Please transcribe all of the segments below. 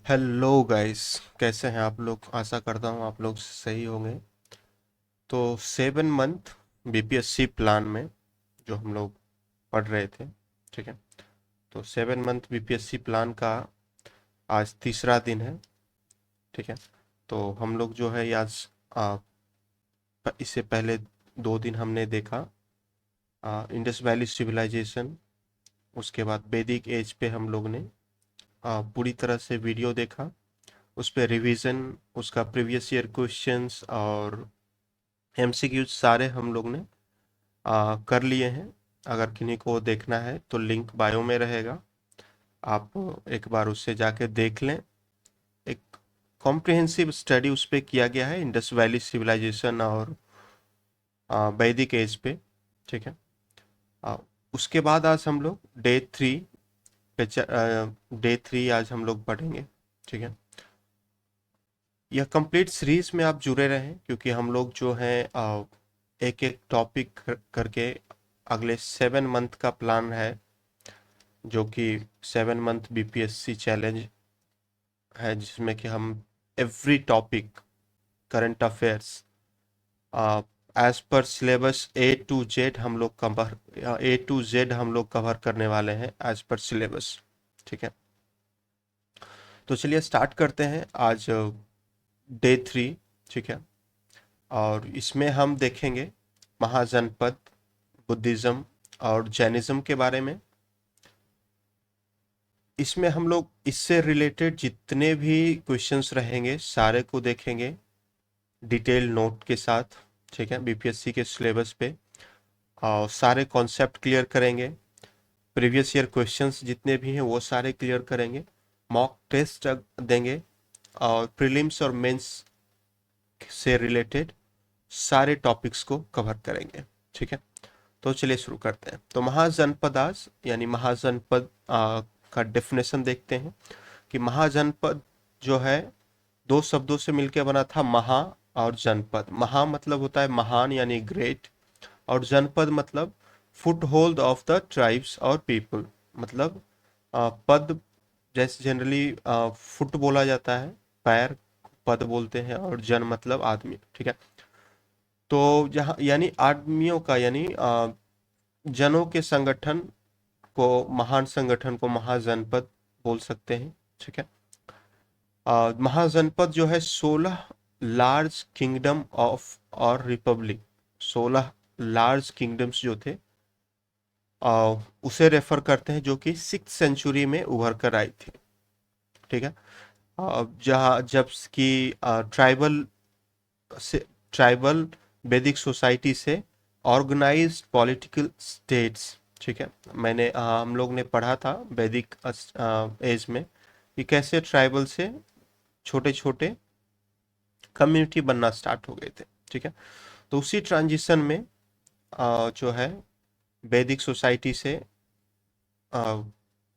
Hello guys, कैसे हैं आप लोग। आशा करता हूँ आप लोग सही होंगे। तो 7 मंथ बीपीएससी प्लान में जो हम लोग पढ़ रहे थे, ठीक है। तो 7 मंथ बीपीएससी प्लान का आज तीसरा दिन है, ठीक है। तो हम लोग जो है ये आज इससे पहले 2 दिन हमने देखा इंडस वैली सिविलाइजेशन। उसके बाद वैदिक एज पे हम लोग ने पूरी तरह से वीडियो देखा, उस पर रिवीजन, उसका प्रीवियस ईयर क्वेश्चंस और एमसीक्यूज सारे हम लोग ने कर लिए हैं। अगर किन्हीं को देखना है तो लिंक बायो में रहेगा, आप एक बार उससे जाके देख लें। एक कॉम्प्रिहेंसिव स्टडी उस पे किया गया है, इंडस वैली सिविलाइजेशन और वैदिक एज पे, ठीक है। आ, उसके बाद आज हम लोग डे 3 पे डे 3 आज हम लोग पढ़ेंगे, ठीक है। यह कंप्लीट सीरीज में आप जुड़े रहें, क्योंकि हम लोग जो है एक एक टॉपिक करके अगले 7 मंथ का प्लान है, जो कि 7 मंथ बीपीएससी चैलेंज है, जिसमें कि हम every topic, current affairs, as per syllabus A to Z हम लोग कवर A to Z हम लोग कवर करने वाले हैं एज पर सिलेबस, ठीक है। तो चलिए स्टार्ट करते हैं आज डे 3, ठीक है। और इसमें हम देखेंगे महाजनपद, बुद्धिज़्म और जैनिज़्म के बारे में। इसमें हम लोग इससे रिलेटेड जितने भी क्वेश्चंस रहेंगे सारे को देखेंगे डिटेल नोट के साथ, ठीक है, बीपीएससी के सिलेबस पे। और सारे कॉन्सेप्ट क्लियर करेंगे, प्रीवियस ईयर क्वेश्चंस जितने भी हैं वो सारे क्लियर करेंगे, मॉक टेस्ट देंगे और प्रीलिम्स और मेंस से रिलेटेड सारे टॉपिक्स को कवर करेंगे, ठीक है। तो चलिए शुरू करते हैं। तो महाजनपद आज यानी महाजनपद का डेफिनेशन देखते हैं कि महाजनपद जो है दो शब्दों से मिलकर बना था, महा और जनपद। महा मतलब होता है महान यानी ग्रेट, और जनपद मतलब foot hold of the tribes और पीपल। मतलब पद, जैसे जनरली फुट बोला जाता है, पैर, पद बोलते हैं, और जन मतलब आदमी, ठीक है। तो जहाँ यानी आदमियों का यानी जनों के संगठन को, महान संगठन को महाजनपद बोल सकते हैं, ठीक है। महाजनपद जो है 16 लार्ज किंगडम ऑफ और रिपब्लिक, 16 लार्ज किंगडम्स जो थे उसे रेफर करते हैं, जो कि 6th सेंचुरी में उभर कर आई थी, ठीक है। जहाँ जब की ट्राइबल से ट्राइबल वैदिक सोसाइटी से ऑर्गेनाइज्ड पॉलिटिकल स्टेट्स, ठीक है। हम लोग ने पढ़ा था वैदिक एज में कि कैसे ट्राइबल से छोटे छोटे कम्युनिटी बनना स्टार्ट हो गए थे, ठीक है। तो उसी ट्रांजिशन में जो है वैदिक सोसाइटी से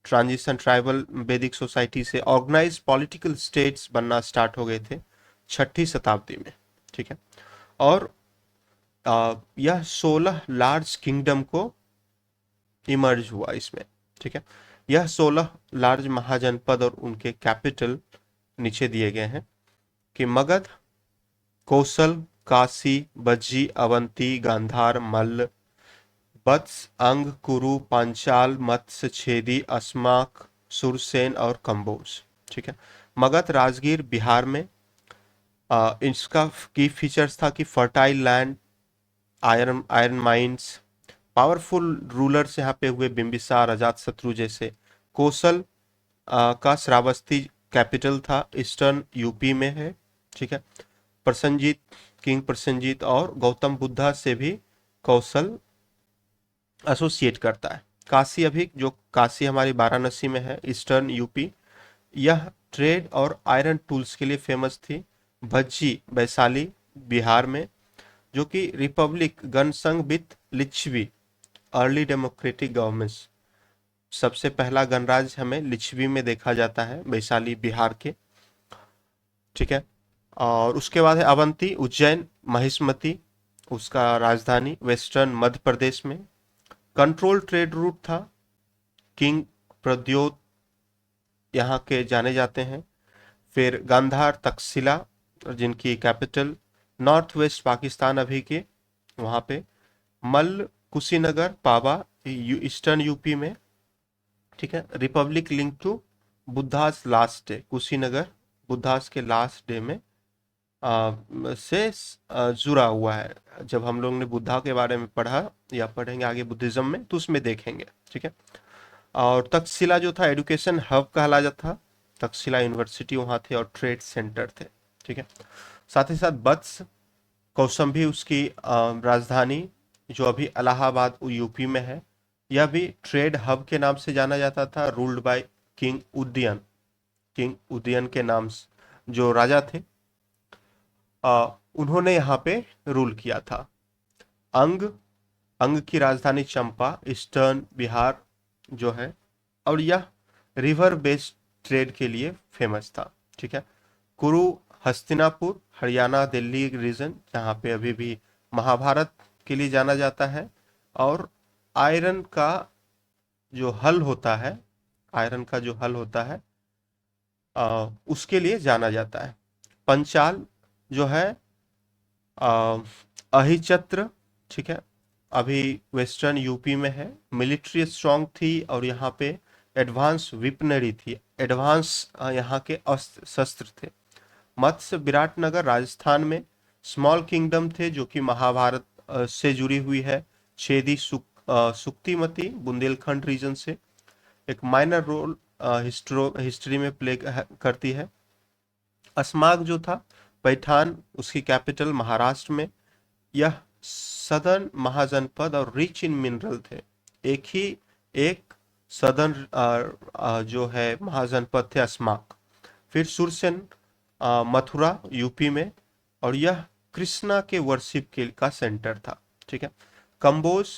ट्रांजिशन, ट्राइबल वैदिक सोसाइटी से ऑर्गेनाइज पॉलिटिकल स्टेट्स बनना स्टार्ट हो गए थे 6ठी शताब्दी में, ठीक है। और यह 16 लार्ज किंगडम को इमर्ज हुआ इसमें, ठीक है। यह 16 लार्ज महाजनपद और उनके कैपिटल नीचे दिए गए हैं कि मगध, कौशल, काशी, बज्जी, अवंती, गांधार, मल्ल, वत्स, अंग, कुरु, पांचाल, मत्स्य, छेदी, अस्माक, सुरसेन और कंबोज, ठीक है। मगध राजगीर बिहार में, इसका की फीचर्स था कि fertile land, iron iron mines, powerful rulers यहाँ पे हुए, बिंबिसार, अजातशत्रु जैसे। कौशल का श्रावस्ती कैपिटल था, ईस्टर्न यूपी में है, ठीक है। प्रसन्नजीत, किंग प्रसन्नजीत और गौतम बुद्धा से भी कौशल एसोसिएट करता है। काशी, अभी जो काशी हमारी वाराणसी में है, ईस्टर्न यूपी, यह ट्रेड और आयरन टूल्स के लिए फेमस थी। भज्जी, वैशाली, बिहार में, जो कि रिपब्लिक गणसंघ with Licchavi, early democratic governments, सबसे पहला गणराज्य हमें लिच्छवी में देखा जाता है, वैशाली बिहार के, ठीक है। और उसके बाद है अवंती, उज्जैन, महिष्मती, उसका राजधानी वेस्टर्न मध्य प्रदेश में। कंट्रोल ट्रेड रूट था, किंग प्रद्योत यहाँ के जाने जाते हैं। फिर गांधार, तक्षशिला, जिनकी कैपिटल नॉर्थ वेस्ट पाकिस्तान अभी के, वहाँ पे मल्ल, कुशीनगर, पावा, ईस्टर्न यूपी में, ठीक है। Republic link to Buddha's last day, Kushinagar Buddha's के लास्ट डे में से जुड़ा हुआ है। जब हम लोग ने बुद्धा के बारे में पढ़ा या पढ़ेंगे आगे बुद्धिज्म में, तो उसमें देखेंगे, ठीक है। और तक्षशिला जो था एजुकेशन हब कहला जाता था। तक्षशिला यूनिवर्सिटी वहाँ थे और ट्रेड सेंटर थे, ठीक है। साथ ही साथ वत्स, कौशाम्बी उसकी राजधानी, जो अभी इलाहाबाद यूपी में है। यह भी ट्रेड हब के नाम से जाना जाता था, ruled by king Udayan. King Udayan के नाम जो राजा थे, उन्होंने यहाँ पे रूल किया था। अंग, अंग की राजधानी चंपा, ईस्टर्न बिहार जो है, और यह रिवर बेस्ड ट्रेड के लिए फेमस था, ठीक है। कुरु, हस्तिनापुर, हरियाणा दिल्ली रीजन, जहाँ पे अभी भी महाभारत के लिए जाना जाता है। और आयरन का जो हल होता है, आयरन का जो हल होता है उसके लिए जाना जाता है। पंचाल जो है अहिचत्र, ठीक है, अभी वेस्टर्न यूपी में है। मिलिट्री स्ट्रांग थी और यहाँ पे एडवांस विपनरी थी, एडवांस यहाँ के अस्त्र शस्त्र थे। मत्स्य, विराटनगर राजस्थान में। स्मॉल किंगडम थे जो कि महाभारत से जुड़ी हुई है। छेदी, सुक्तिमती बुंदेलखंड रीजन से। एक माइनर रोल हिस्ट्री में प्ले करती है। अस्माक जो था पैठान, उसकी कैपिटल महाराष्ट्र में। यह सदर्न महाजनपद और रिच इन मिनरल थे। एक सदर्न जो है महाजनपद थे अस्माक। फिर सुरसेन, मथुरा यूपी में, और यह कृष्णा के वर्शिप के का सेंटर था, ठीक है। कंबोज,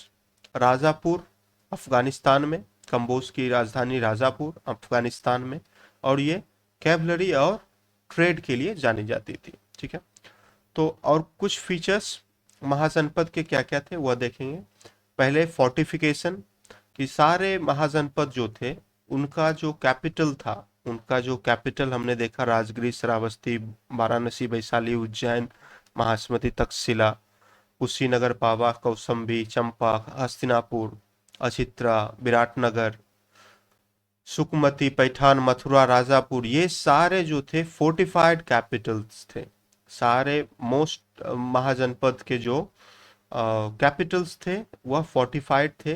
राजापुर अफगानिस्तान में। कंबोज की राजधानी राजापुर अफगानिस्तान में, और ये कैवलरी और ट्रेड के लिए जानी जाती थी, ठीक है। तो और कुछ फीचर्स महाजनपद के क्या क्या थे वह देखेंगे। पहले फोर्टिफिकेशन, कि सारे महाजनपद जो थे उनका जो कैपिटल था, उनका जो कैपिटल हमने देखा राजगीर, श्रावस्ती, वाराणसी, वैशाली, उज्जैन, महासमुंदी, तक्षशिला, कुशीनगर, पावा, कौशाम्बी, चंपा, हस्तिनापुर, अचित्रा, विराटनगर, सुकमती, पैठान, मथुरा, राजापुर, ये सारे जो थे फोर्टिफाइड कैपिटल्स थे। सारे मोस्ट महाजनपद के जो कैपिटल्स थे वह फोर्टिफाइड थे,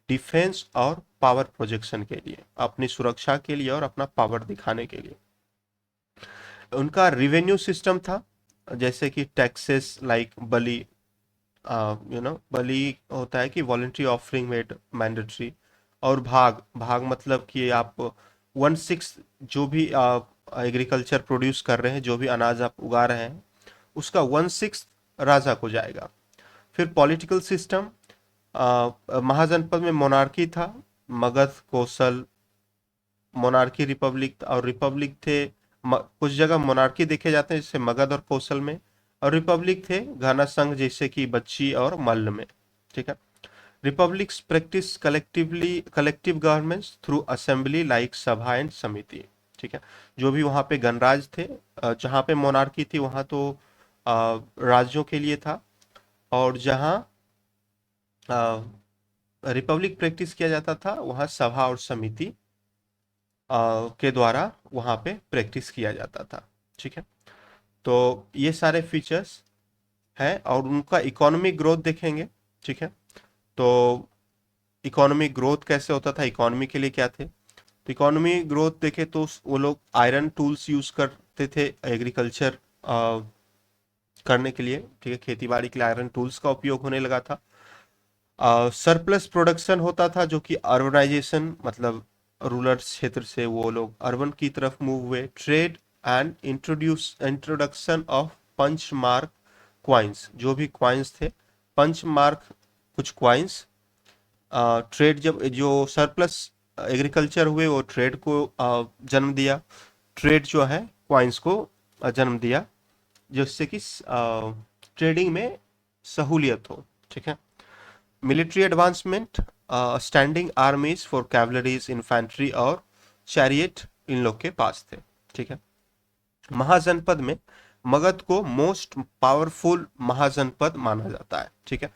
डिफेंस और पावर प्रोजेक्शन के लिए, अपनी सुरक्षा के लिए और अपना पावर दिखाने के लिए। उनका रिवेन्यू सिस्टम था, जैसे कि टैक्सेस लाइक बलि, बलि होता है कि वॉलंटरी ऑफरिंग मेड मैंडेटरी। और भाग, भाग मतलब कि आप 1/6 जो भी एग्रीकल्चर प्रोड्यूस कर रहे हैं, जो भी अनाज आप उगा रहे हैं, उसका 1/6 राजा को जाएगा। फिर पॉलिटिकल सिस्टम, महाजनपद में मोनार्की था, मगध, कोसल, मोनार्की, रिपब्लिक और रिपब्लिक थे। कुछ जगह मोनार्की देखे जाते हैं जैसे मगध और कौशल में, और रिपब्लिक थे घना संघ जैसे कि बच्ची और मल्ल में, ठीक है। Republics practice collective governments through assembly like सभा एंड समिति, ठीक है। जो भी वहाँ पे गणराज थे, जहाँ पे मोनार्की थी वहाँ तो राज्यों के लिए था, और जहाँ रिपब्लिक प्रैक्टिस किया जाता था वहाँ सभा और समिति के द्वारा वहाँ पे प्रैक्टिस किया जाता था, ठीक है। तो ये सारे फीचर्स हैं, और उनका इकोनॉमिक ग्रोथ देखेंगे, ठीक है। तो इकोनॉमिक ग्रोथ कैसे होता था, इकोनॉमी के लिए क्या थे, तो इकोनॉमी ग्रोथ देखे तो वो लोग आयरन टूल्स यूज करते थे एग्रीकल्चर करने के लिए, ठीक है। खेती बाड़ी के लिए आयरन टूल्स का उपयोग होने लगा था। सरप्लस प्रोडक्शन होता था, जो कि अर्बनाइजेशन मतलब रूरल क्षेत्र से वो लोग अर्बन की तरफ मूव हुए। Trade and introduction of punch mark coins, जो भी क्वाइंस थे पंच मार्क, कुछ क्वाइंस। ट्रेड, जब जो सरप्लस एग्रीकल्चर हुए वो ट्रेड को जन्म दिया। ट्रेड जो है क्वाइंस को जन्म दिया, जिससे कि ट्रेडिंग में सहूलियत हो, ठीक है। Military advancement, standing armies for cavalries, infantry और चैरियट इन लोग के पास थे, ठीक है। महाजनपद में मगध को मोस्ट पावरफुल महाजनपद माना जाता है। ठीक है,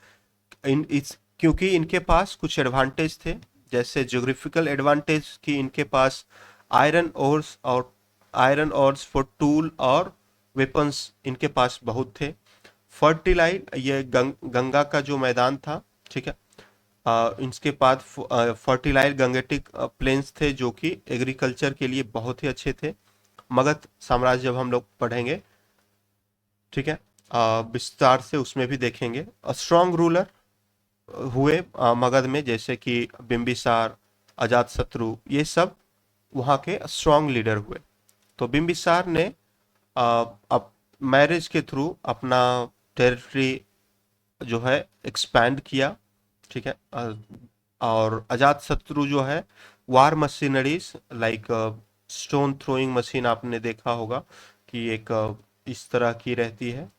इन इस क्योंकि इनके पास कुछ एडवांटेज थे, जैसे ज्योग्राफिकल एडवांटेज कि इनके पास आयरन ओर्स और आयरन ओर्स फॉर टूल और वेपन्स इनके पास बहुत थे। फर्टिलाइज ये गंगा का जो मैदान था, ठीक है, इनके पास फर्टिलाइज गंगेटिक प्लेन्स थे जो कि एग्रीकल्चर के लिए बहुत ही अच्छे थे। मगध साम्राज्य जब हम लोग पढ़ेंगे, ठीक है, विस्तार से उसमें भी देखेंगे। स्ट्रॉन्ग रूलर हुए मगध में, जैसे कि बिंबिसार, अजातशत्रु, ये सब वहाँ के स्ट्रॉन्ग लीडर हुए। तो बिंबिसार ने अब मैरिज के थ्रू अपना टेरिटरी जो है एक्सपैंड किया। ठीक है, और अजातशत्रु जो है war machineries like stone throwing machine आपने देखा होगा कि एक इस तरह की रहती है।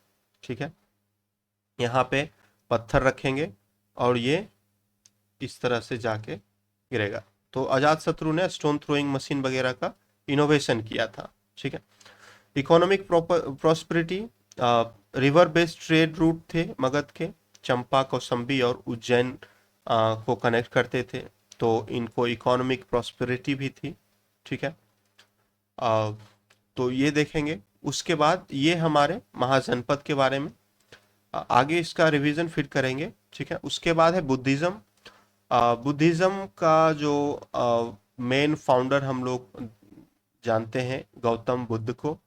ठीक है, यहाँ पे पत्थर रखेंगे और ये इस तरह से जाके गिरेगा। तो अजातशत्रु ने स्टोन थ्रोइंग मशीन वगैरह का इनोवेशन किया था। ठीक है, economic prosperity, river based trade route थे मगध के, चंपा, कौशंबी और उज्जैन को कनेक्ट करते थे, तो इनको इकोनॉमिक प्रॉस्पेरिटी भी थी। ठीक है, अ, तो ये देखेंगे। उसके बाद ये हमारे महाजनपद के बारे में, आगे इसका रिवीजन फिर करेंगे। ठीक है, उसके बाद है बुद्धिज्म। बुद्धिज्म का जो मेन फाउंडर हम लोग जानते हैं गौतम बुद्ध को।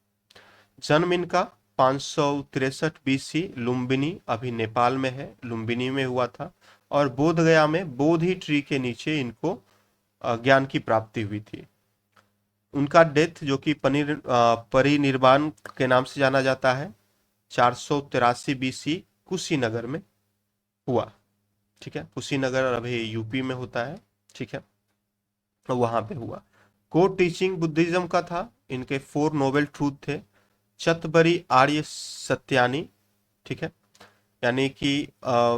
जन्म इनका 563 बीसी लुम्बिनी, अभी नेपाल में है, लुम्बिनी में हुआ था। और बोध गया में बोधि ट्री के नीचे इनको ज्ञान की प्राप्ति हुई थी। उनका डेथ जो कि परिनिर्वाण के नाम से जाना जाता है, 483 बीसी कुशीनगर में हुआ। ठीक है, कुशीनगर अभी यूपी में होता है। ठीक है, तो वहां पे हुआ। कोर टीचिंग बुद्धिज्म का था, इनके 4 नोबेल ट्रूथ थे। चतबरी आर्य सत्यानी, ठीक है, यानी कि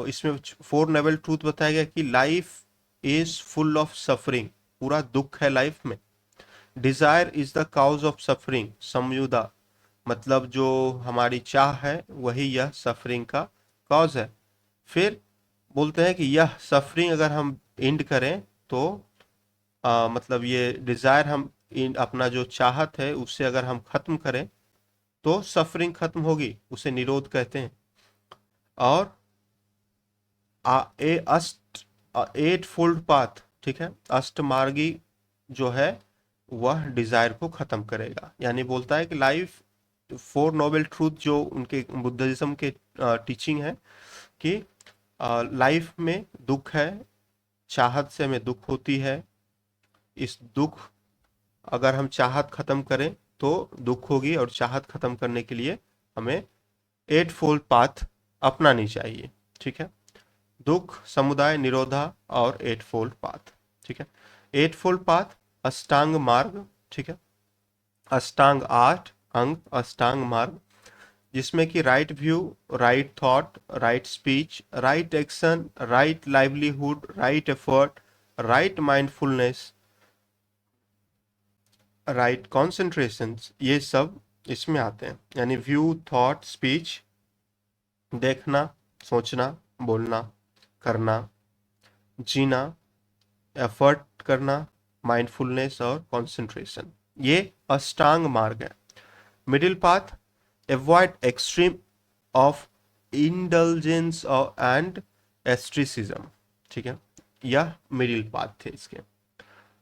इसमें 4 नोबेल ट्रूथ बताया गया कि life is full of suffering, पूरा दुख है लाइफ में। Desire is the cause of suffering, समयुदा, मतलब जो हमारी चाह है वही यह सफरिंग का कॉज है। फिर बोलते हैं कि यह सफरिंग अगर हम एंड करें तो मतलब ये डिजायर हम अपना जो चाहत है उससे अगर हम खत्म करें तो सफरिंग खत्म होगी, उसे निरोध कहते हैं। और ए अष्ट एट फोल्ड पाथ, ठीक है, अष्टमार्गी जो है वह डिजायर को खत्म करेगा। यानी बोलता है कि लाइफ 4 नोबेल ट्रूथ जो उनके बुद्धिज्म के टीचिंग है कि लाइफ में दुख है, चाहत से हमें दुख होती है। इस दुख अगर हम चाहत खत्म करें तो दुख होगी, और चाहत खत्म करने के लिए हमें 8 फोल्ड पाथ अपनानी चाहिए। ठीक है, दुख, समुदाय, निरोधा और 8 फोल्ड पाथ। ठीक है, 8 फोल्ड पाथ अष्टांग मार्ग। ठीक है, अष्टांग 8 अंग, अष्टांग मार्ग, जिसमें कि right view, right thought, right speech, right action, right livelihood, right effort, right mindfulness, right concentration, ये सब इसमें आते हैं। यानी व्यू, थॉट, स्पीच, देखना, सोचना, बोलना, करना, जीना, एफर्ट करना, माइंडफुलनेस और कंसंट्रेशन, ये अष्टांग मार्ग है। Middle path, avoid extreme of indulgence and asceticism. ठीक है, यह मिडिल पाथ थे इसके।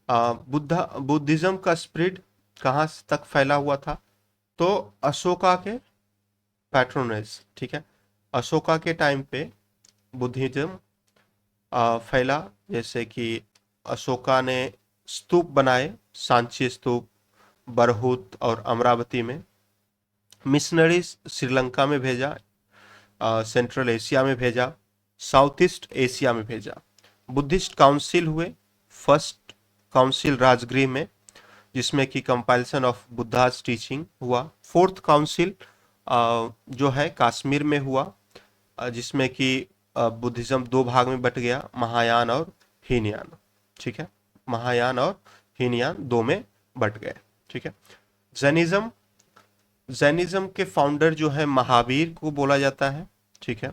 बुद्धिज्म का स्प्रेड कहाँ तक फैला हुआ था, तो अशोका के पैट्रोनेज, ठीक है, अशोका के टाइम पे बुद्धिज्म फैला। जैसे कि अशोका ने स्तूप बनाए, सांची स्तूप, बरहुत और अमरावती में। मिशनरीज श्रीलंका में भेजा, सेंट्रल एशिया में भेजा, साउथ ईस्ट एशिया में भेजा। बुद्धिस्ट काउंसिल हुए, फर्स्ट काउंसिल राजगृह में, जिसमें कि कंपाइलेशन ऑफ बुद्धास टीचिंग हुआ। फोर्थ काउंसिल जो है कश्मीर में हुआ, जिसमें कि बुद्धिज्म 2 भाग में बट गया, महायान और हीनयान। ठीक है, महायान और हीनयान 2 में बट गए। ठीक है, जैनिज्म जैनिज्म के फाउंडर जो है महावीर को बोला जाता है, ठीक है।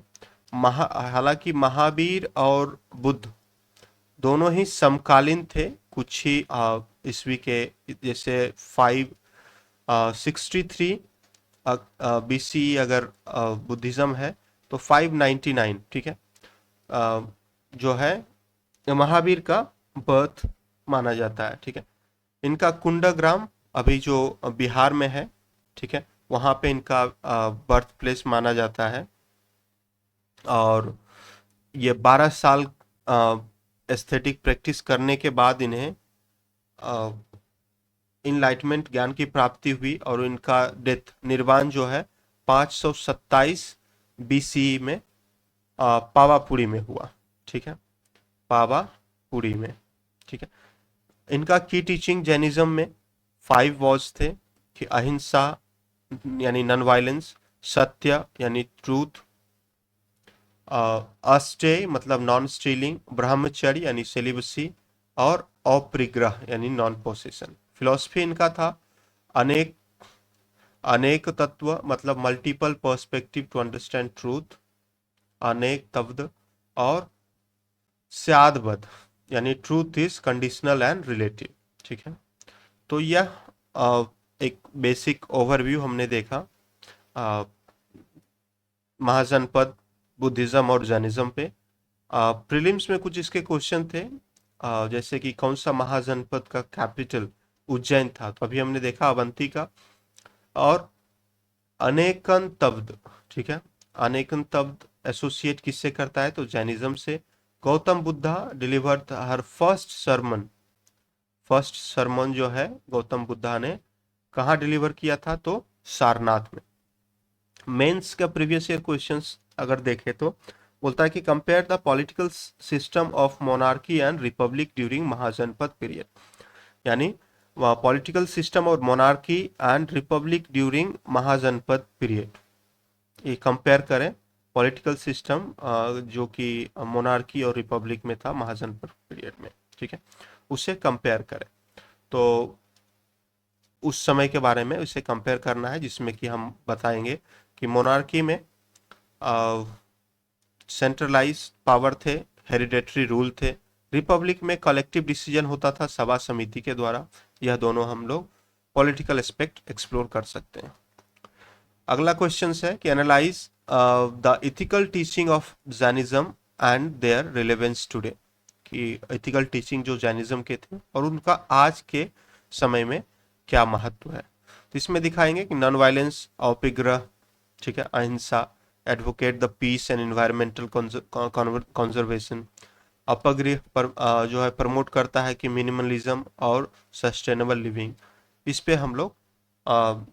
हालांकि महावीर और बुद्ध दोनों ही समकालीन थे, कुछ ही ईस्वी के, जैसे 563 BC अगर बुद्धिज्म है तो 599, ठीक है, जो है महावीर का बर्थ माना जाता है, ठीक है। इनका कुंडग्राम अभी जो बिहार में है, ठीक है, वहाँ पे इनका बर्थ प्लेस माना जाता है। और ये 12 साल एस्थेटिक प्रैक्टिस करने के बाद इन्हें इनलाइटमेंट ज्ञान की प्राप्ति हुई और इनका डेथ निर्वाण जो है 527 BCE में पावापुरी में हुआ, ठीक है, पावापुरी में, ठीक है। इनका की टीचिंग जैनिज्म में 5 वॉज थे कि अहिंसा यानी नॉन वायलेंस, सत्य यानी ट्रूथ, अस्टे मतलब नॉन स्टीलिंग, ब्रह्मचर्य यानी सेलिबसी, और अपरिग्रह यानी नॉन पोसेशन। फिलॉसफी इनका था अनेक अनेक तत्व मतलब multiple perspective to understand truth, अनेक तत्व, और स्यादबद्ध यानी truth is conditional and relative, ठीक है। तो यह एक बेसिक ओवरव्यू हमने देखा महाजनपद, बुद्धिज्म और जैनिज्म पे। प्रीलिम्स में कुछ इसके क्वेश्चन थे, जैसे कि कौन सा महाजनपद का कैपिटल उज्जैन था, तो अभी हमने देखा अवंती का। और अनेकन तब्द, ठीक है, अनेकन तब्द एसोसिएट किससे करता है, तो जैनिज्म से। गौतम बुद्धा डिलीवर्ड हर फर्स्ट सरमन जो है गौतम बुद्धा ने कहाँ डिलीवर किया था, तो सारनाथ में। मेंस का प्रीवियस ईयर क्वेश्चंस अगर देखें तो बोलता है कि compare the political system of monarchy and republic during mahajanapada period, यानी पॉलिटिकल सिस्टम और monarchy and republic during mahajanapada period, ये कंपेयर करें पॉलिटिकल सिस्टम जो कि मोनार्की और रिपब्लिक में था महाजनपद पीरियड में, ठीक है, उसे कंपेयर करें। तो उस समय के बारे में उसे कंपेयर करना है, जिसमें कि हम बताएंगे कि मोनार्की में सेंट्रलाइज पावर थे, हेरिडेटरी रूल थे। रिपब्लिक में कलेक्टिव डिसीजन होता था सभा समिति के द्वारा। यह दोनों हम लोग पॉलिटिकल एस्पेक्ट एक्सप्लोर कर सकते हैं। अगला क्वेश्चन है कि analyse the ethical teaching of Jainism and their relevance today, कि इथिकल टीचिंग जो जैनिज्म के थे और उनका आज के समय में क्या महत्व है। तो इसमें दिखाएंगे कि नॉन वायलेंस, अपरिग्रह, ठीक है, ahimsa, advocate the peace and environmental conservation. अपग्रह पर जो है प्रमोट करता है कि मिनिमलिज्म और सस्टेनेबल लिविंग। इस पे हम लोग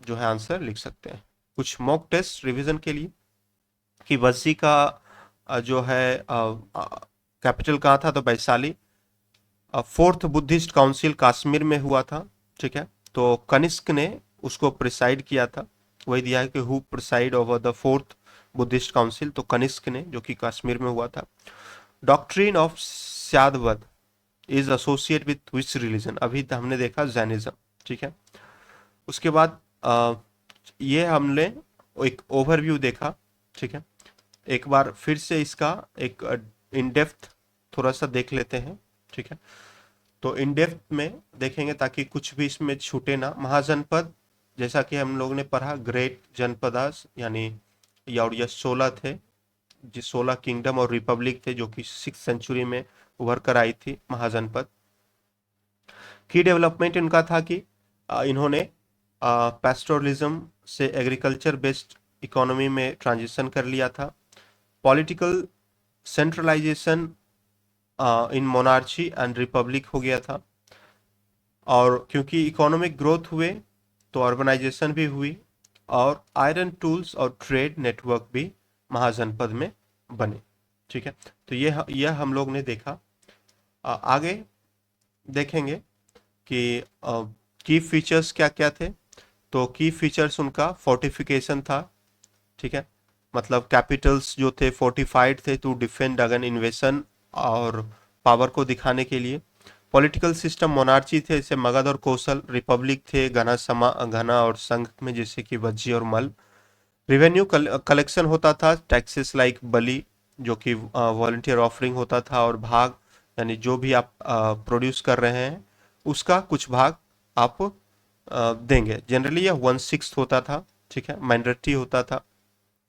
जो है आंसर लिख सकते हैं। कुछ मॉक टेस्ट रिवीजन के लिए कि वज्जी का जो है कैपिटल कहाँ था, तो Vaishali. Fourth Buddhist council Kashmir में हुआ था, ठीक है, तो कनिष्क ने उसको प्रिसाइड किया था। वही दिया है कि who preside over the fourth Buddhist council, तो कनिष्क ने, जो कि कश्मीर में हुआ था। Doctrine of Syadvada is associate with which religion, अभी तो हमने देखा जैनिज्म, ठीक है। उसके बाद ये हमने एक ओवरव्यू देखा, ठीक है। एक बार फिर से इसका एक इन डेप्थ थोड़ा सा देख लेते हैं, ठीक है। तो इन डेप्थ में देखेंगे ताकि कुछ भी इसमें छूटे ना। महाजनपद, जैसा कि हम लोग ने पढ़ा, ग्रेट जनपदास यानी ये 16 थे, जो 16 किंगडम और रिपब्लिक थे, जो कि 6th सेंचुरी में उभर कर आई थी महाजनपद। की डेवलपमेंट इनका था कि इन्होंने पैस्टोरलिज्म से एग्रीकल्चर बेस्ड इकोनॉमी में ट्रांजिशन कर लिया था। Political centralisation in monarchy and republic हो गया था। और क्योंकि इकोनॉमिक ग्रोथ हुए तो अर्बनाइजेशन भी हुई, और आयरन टूल्स और ट्रेड नेटवर्क भी महाजनपद में बने, ठीक है। तो यह हम लोग ने देखा। आगे देखेंगे कि की फीचर्स क्या क्या थे। तो की फीचर्स उनका फोर्टिफिकेशन था, ठीक है, मतलब कैपिटल्स जो थे फोर्टिफाइड थे टू डिफेंड अगेंस्ट इन्वेशन और पावर को दिखाने के लिए। पॉलिटिकल सिस्टम मोनार्ची थे जैसे मगध और कौशल, रिपब्लिक थे घना और संघ में जैसे कि वज्जी और मल्ल। रिवेन्यू कलेक्शन होता था, टैक्सेस लाइक बलि जो कि वॉलंटियर ऑफरिंग होता था, और भाग यानी जो भी आप प्रोड्यूस कर रहे हैं उसका कुछ भाग आप देंगे। जनरली यह 1/6 होता था, ठीक है, मैंडेटरी होता था,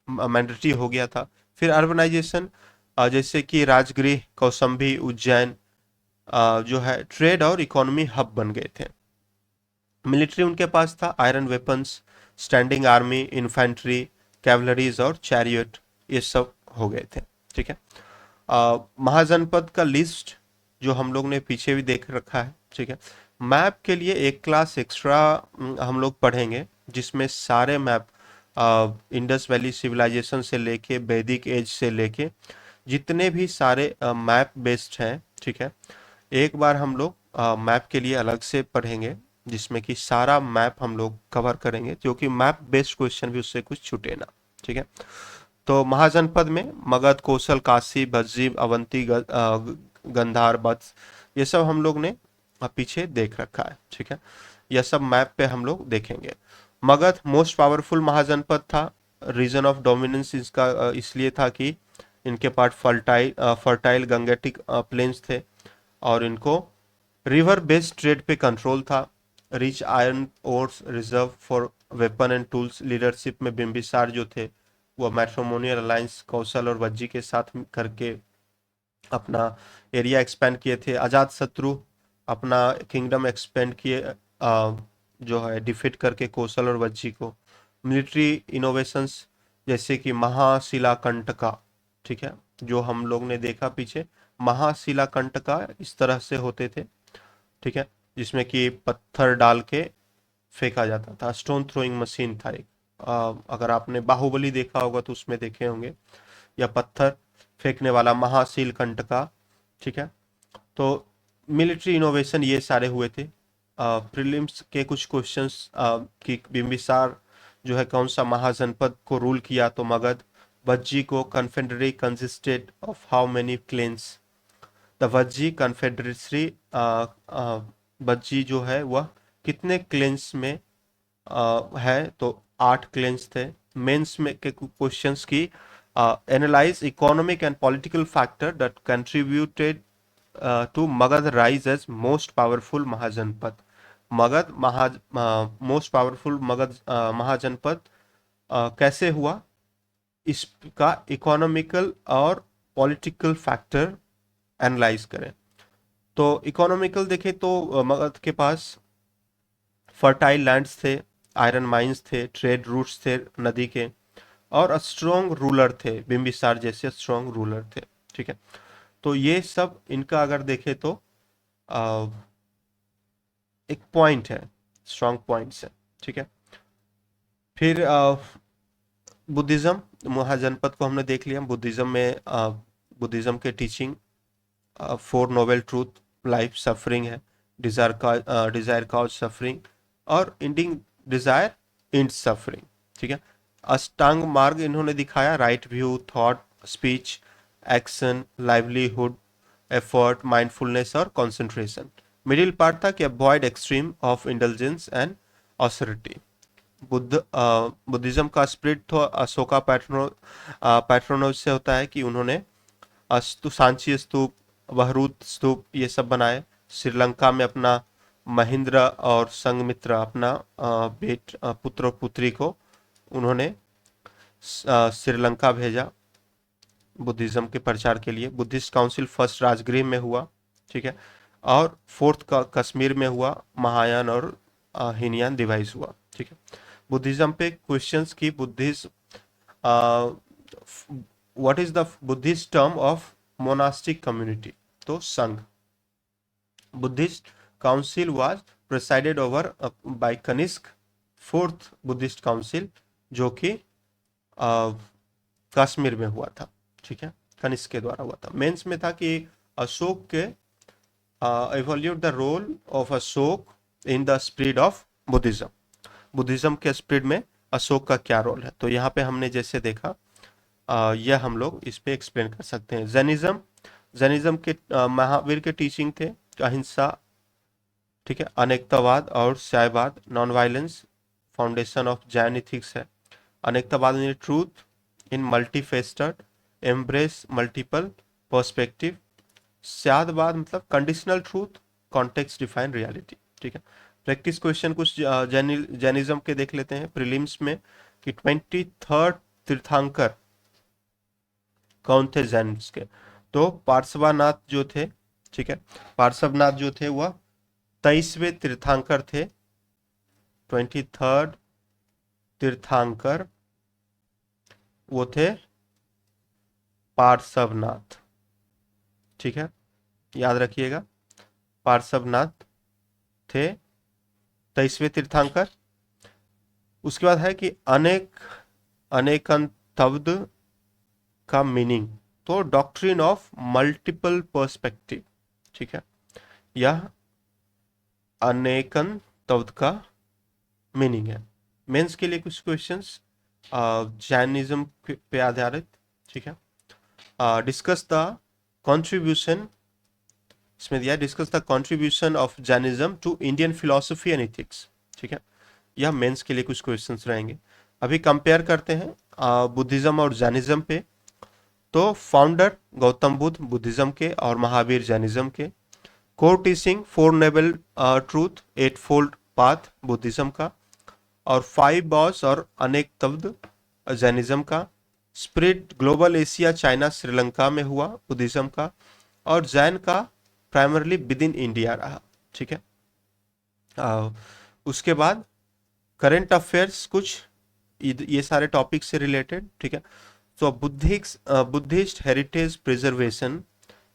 मैंडेटरी हो गया था। फिर अर्बनाइजेशन, जैसे कि राजगृह, कौशाम्बी, उज्जैन जो है ट्रेड और इकोनॉमी हब बन गए थे। मिलिट्री उनके पास था, iron weapons, standing army, infantry, cavalries और चैरियट, ये सब हो गए थे, ठीक है। महाजनपद का लिस्ट जो हम लोग ने पीछे भी देख रखा है, ठीक है। मैप के लिए एक क्लास एक्स्ट्रा हम लोग पढ़ेंगे जिसमें सारे मैप इंडस वैली सिविलाइजेशन से लेके वैदिक एज से लेके जितने भी सारे मैप बेस्ड हैं, ठीक है, एक बार हम लोग मैप के लिए अलग से पढ़ेंगे जिसमें कि सारा मैप हम लोग कवर करेंगे, क्योंकि मैप बेस्ड क्वेश्चन भी उससे कुछ छूटे ना, ठीक है। तो महाजनपद में मगध, कौशल, काशी, भज्जी, अवंती, गंधार, वत्स, ये सब हम लोग ने पीछे देख रखा है, ठीक है। यह सब मैप पे हम लोग देखेंगे। मगध मोस्ट पावरफुल महाजनपद था। रीजन ऑफ डोमिनेंस इसका इसलिए था कि इनके पास फर्टाइल गंगेटिक प्लेन्स थे और इनको रिवर बेस्ड ट्रेड पे कंट्रोल था। Rich iron ores reserve for weapon and tools, leadership में बिम्बिसार जो थे वो मैट्रिमोनियल अलायंस कौशल और वज्जी के साथ करके अपना एरिया एक्सपेंड किए थे। अजात शत्रु अपना किंगडम एक्सपेंड किए जो है डिफीट करके कौशल और वज्जी को। मिलिट्री इनोवेशंस जैसे कि महाशिला कंटका, ठीक है, जो हम लोग ने देखा पीछे, महाशिला कंटका इस तरह से होते थे, ठीक है, जिसमें कि पत्थर डाल के फेंका जाता था। स्टोन थ्रोइंग मशीन था एक, अगर आपने बाहुबली देखा होगा तो उसमें देखे होंगे, या पत्थर फेंकने वाला महाशील कंटका, ठीक है। तो मिलिट्री इनोवेशन ये सारे हुए थे। प्रीलिम्स के कुछ क्वेश्चंस कि बिम्बिसार जो है कौन सा महाजनपद को रूल किया, तो मगध। वज्जी को confederacy consisted of how many clans, the Vajji confederacy Vajji जो है वह कितने क्लेन्स में है, तो 8 क्लेन्स थे। मेंस में के क्वेश्चंस की analyse economic and political factor that contributed to Magadha rise as most powerful mahajanapada. Magadha most powerful Magadha mahajanapada कैसे हुआ, इसका इकोनॉमिकल और पॉलिटिकल फैक्टर एनालाइज करें। तो इकोनॉमिकल देखें तो मगध के पास फर्टाइल लैंड्स थे, आयरन माइंस थे, ट्रेड रूट्स थे नदी के, और स्ट्रॉन्ग रूलर थे, बिम्बिसार जैसे स्ट्रॉन्ग रूलर थे, ठीक है। तो ये सब इनका अगर देखें तो आ, एक पॉइंट है, स्ट्रॉन्ग पॉइंट्स है, ठीक है। फिर बुद्धिज्म महाजनपद को हमने देख लिया। बुद्धिज्म में बुद्धिज्म के teaching 4 noble truth, life, suffering है, डिजायर काउज सफरिंग, और एंडिंग डिजायर इंड सफरिंग, ठीक है। अष्टांग मार्ग इन्होंने दिखाया, right view, thought, speech, action, livelihood, effort, mindfulness और कंसंट्रेशन। मिडिल पार्ट था कि avoid extreme of intelligence and austerity. Buddhism का स्प्रिट तो अशोका पैट्रोनोज से होता है कि उन्होंने सांची स्तूप, बहरूद स्तूप ये सब बनाए। श्रीलंका में अपना महेंद्र और संघमित्र अपना पुत्र और पुत्री को उन्होंने श्रीलंका भेजा बुद्धिज्म के प्रचार के लिए। बुद्धिस्ट काउंसिल फर्स्ट राजगृह में हुआ, ठीक है, और फोर्थ का कश्मीर में हुआ, महायान और हीनयान डिवाइस हुआ, ठीक है। बुद्धिज्म पे क्वेश्चंस की Buddhism what is the Buddhist term of monastic community, तो Sangha. Buddhist council was presided over by Kanishka, fourth Buddhist council, जो कि कश्मीर में हुआ था, ठीक है, कनिष्क के द्वारा हुआ था। मेंस में था कि अशोक के evaluate the role of Ashok in the spread of Buddhism, Buddhism के स्प्रेड में अशोक का क्या रोल है। तो यहाँ पे हमने जैसे देखा यह हम लोग इस पे एक्सप्लेन कर सकते हैं। जैनिज्म के महावीर के टीचिंग थे, अहिंसा, ठीक है, अनेकतावाद और न्यायवाद, non violence foundation of Jain ethics है। अनेकतावाद में truth in multifaceted, embrace multiple perspective. Syadvada मतलब conditional truth, context define reality, ठीक है। प्रैक्टिस क्वेश्चन कुछ जैनिज्म के देख लेते हैं प्रीलिम्स में कि 23rd तीर्थंकर कौन थे जैनिज्म के। तो पार्श्वनाथ जो थे, ठीक है, पार्श्वनाथ जो थे वह 23वें तीर्थंकर थे। 23rd तीर्थंकर वो थे पार्श्वनाथ, ठीक है, याद रखिएगा, पार्श्वनाथ थे 23वें तीर्थंकर। उसके बाद है कि अनेकंतब्द का मीनिंग, तो डॉक्ट्रिन ऑफ मल्टीपल पर्सपेक्टिव, ठीक है, यह अनेकंतब्द का मीनिंग है। मेंस के लिए कुछ क्वेश्चंस जैनिज्म पे आधारित, ठीक है। डिस्कस द कंट्रीब्यूशन, इसमें दिया discuss the contribution of Jainism to Indian philosophy and ethics, ठीक है, यह मेंस के लिए कुछ क्वेश्चंस रहेंगे। अभी कंपेयर करते हैं बुद्धिज्म और जैनिज्म पे। तो फाउंडर गौतम बुद्ध बुद्धिज्म के और महावीर जैनिज्म के। Core teaching 4 noble truth 8 fold path Buddhism का, और 5 बॉस और अनेक तब्द जैनिज्म का। Spirit global Asia China Sri Lanka में हुआ बुद्धिज्म का, और जैन का प्राइमरली विद इन इंडिया रहा, ठीक है। उसके बाद करंट अफेयर्स कुछ ये सारे टॉपिक से रिलेटेड, ठीक है। तो बुद्धिस्ट हेरिटेज प्रिजर्वेशन,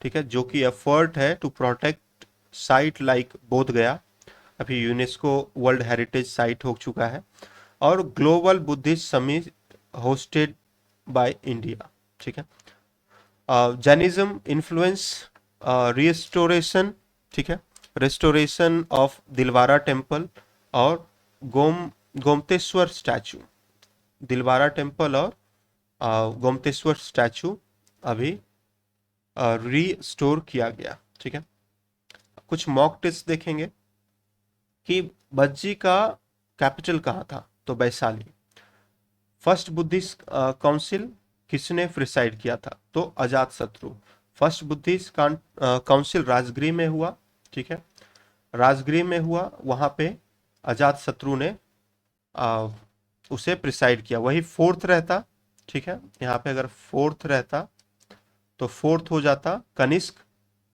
ठीक है, जो कि एफर्ट है टू प्रोटेक्ट साइट लाइक बोध गया, अभी यूनेस्को वर्ल्ड हेरिटेज साइट हो चुका है। और global Buddhist summit hosted by India, ठीक है। जैनिज्म इन्फ्लुएंस रिस्टोरेशन, ठीक है, रेस्टोरेशन ऑफ दिलवारा टेम्पल और गोमतेश्वर स्टैचू। दिलवारा टेम्पल और गोमतेश्वर स्टैचू अभी रीस्टोर किया गया, ठीक है। कुछ मॉक टेस्ट देखेंगे कि बज्जी का कैपिटल कहाँ था, तो वैशाली। फर्स्ट बुद्धिस्ट काउंसिल किसने प्रिसाइड किया था, तो अजात शत्रु। फर्स्ट बुद्धिस्ट काउंसिल राजगृह में हुआ, ठीक है, राजगृह में हुआ, वहां पे अजात शत्रु ने उसे प्रिसाइड किया। वही फोर्थ रहता, ठीक है, यहाँ पे अगर फोर्थ रहता तो फोर्थ हो जाता कनिष्क,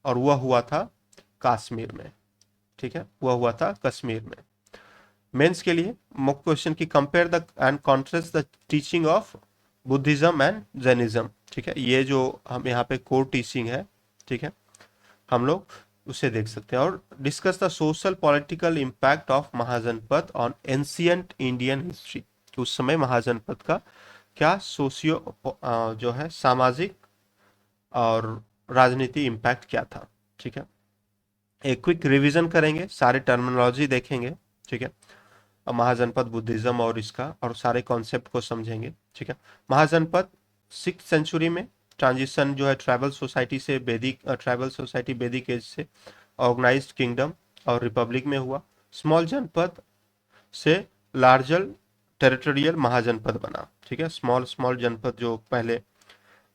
और वह हुआ था कश्मीर में, ठीक है, वह हुआ था कश्मीर में। मेंस के लिए मुख्य क्वेश्चन की compare the and contrast the teaching of Buddhism and Jainism, ठीक है, ये जो हम यहाँ पे कोर टीचिंग है, ठीक है, हम लोग उसे देख सकते हैं। और discuss the social political impact of mahajanapada on ancient Indian history, उस समय महाजनपद का क्या सोशियो जो है सामाजिक और राजनीति इम्पैक्ट क्या था, ठीक है। एक क्विक रिवीजन करेंगे, सारे टर्मिनोलॉजी देखेंगे, ठीक है, महाजनपद बुद्धिज्म और इसका और सारे कॉन्सेप्ट को समझेंगे, ठीक है। महाजनपद 6th सेंचुरी में ट्रांजिशन जो है ट्राइबल सोसाइटी से वैदिक, ट्राइबल सोसाइटी वैदिक एज से ऑर्गेनाइज्ड किंगडम और रिपब्लिक में हुआ। स्मॉल जनपद से लार्जर टेरिटोरियल महाजनपद बना, ठीक है, स्मॉल स्मॉल जनपद जो पहले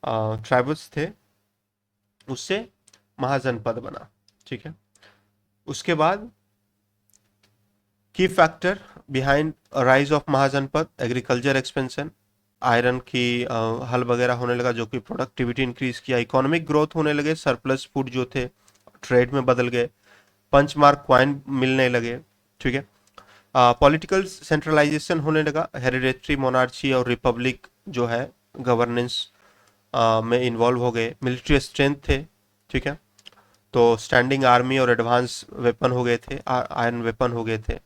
ट्राइबल्स थे उससे महाजनपद बना, ठीक है। उसके बाद की factor behind rise of mahajanapada, agriculture expansion, iron की हल वगैरह होने लगा जो कि प्रोडक्टिविटी इंक्रीज किया, इकोनॉमिक ग्रोथ होने लगे, सरप्लस फूड जो थे ट्रेड में बदल गए, पंच मार्क क्वाइन मिलने लगे, ठीक है। पॉलिटिकल सेंट्रलाइजेशन होने लगा, हेरिडेटरी मोनार्ची और रिपब्लिक जो है गवर्नेंस में इन्वॉल्व हो गए। मिलिट्री स्ट्रेंथ थे, ठीक है, तो स्टैंडिंग आर्मी और एडवांस वेपन हो गए थे, आयरन वेपन हो गए थे,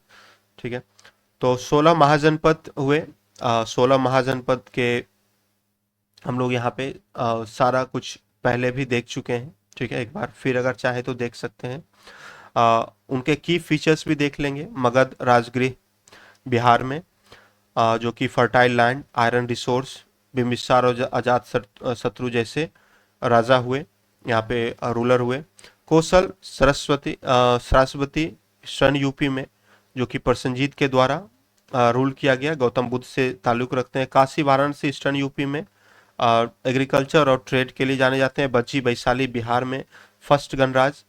ठीक है। तो 16 महाजनपद हुए। 16 महाजनपद के हम लोग यहाँ पे सारा कुछ पहले भी देख चुके हैं, ठीक है, एक बार फिर अगर चाहे तो देख सकते हैं। उनके की फीचर्स भी देख लेंगे। मगध राजगृह बिहार में, जो कि fertile land, iron resource, Bimbisara और अजात शत्रु जैसे राजा हुए, यहाँ पे रूलर हुए। कौशल सरस्वती ईस्टर्न यूपी में, जो कि प्रसेनजीत के द्वारा रूल किया गया, गौतम बुद्ध से ताल्लुक रखते हैं। काशी वाराणसी ईस्टर्न यूपी में एग्रीकल्चर और ट्रेड के लिए जाने जाते हैं। बज्जी वैशाली बिहार में फर्स्ट गणराज,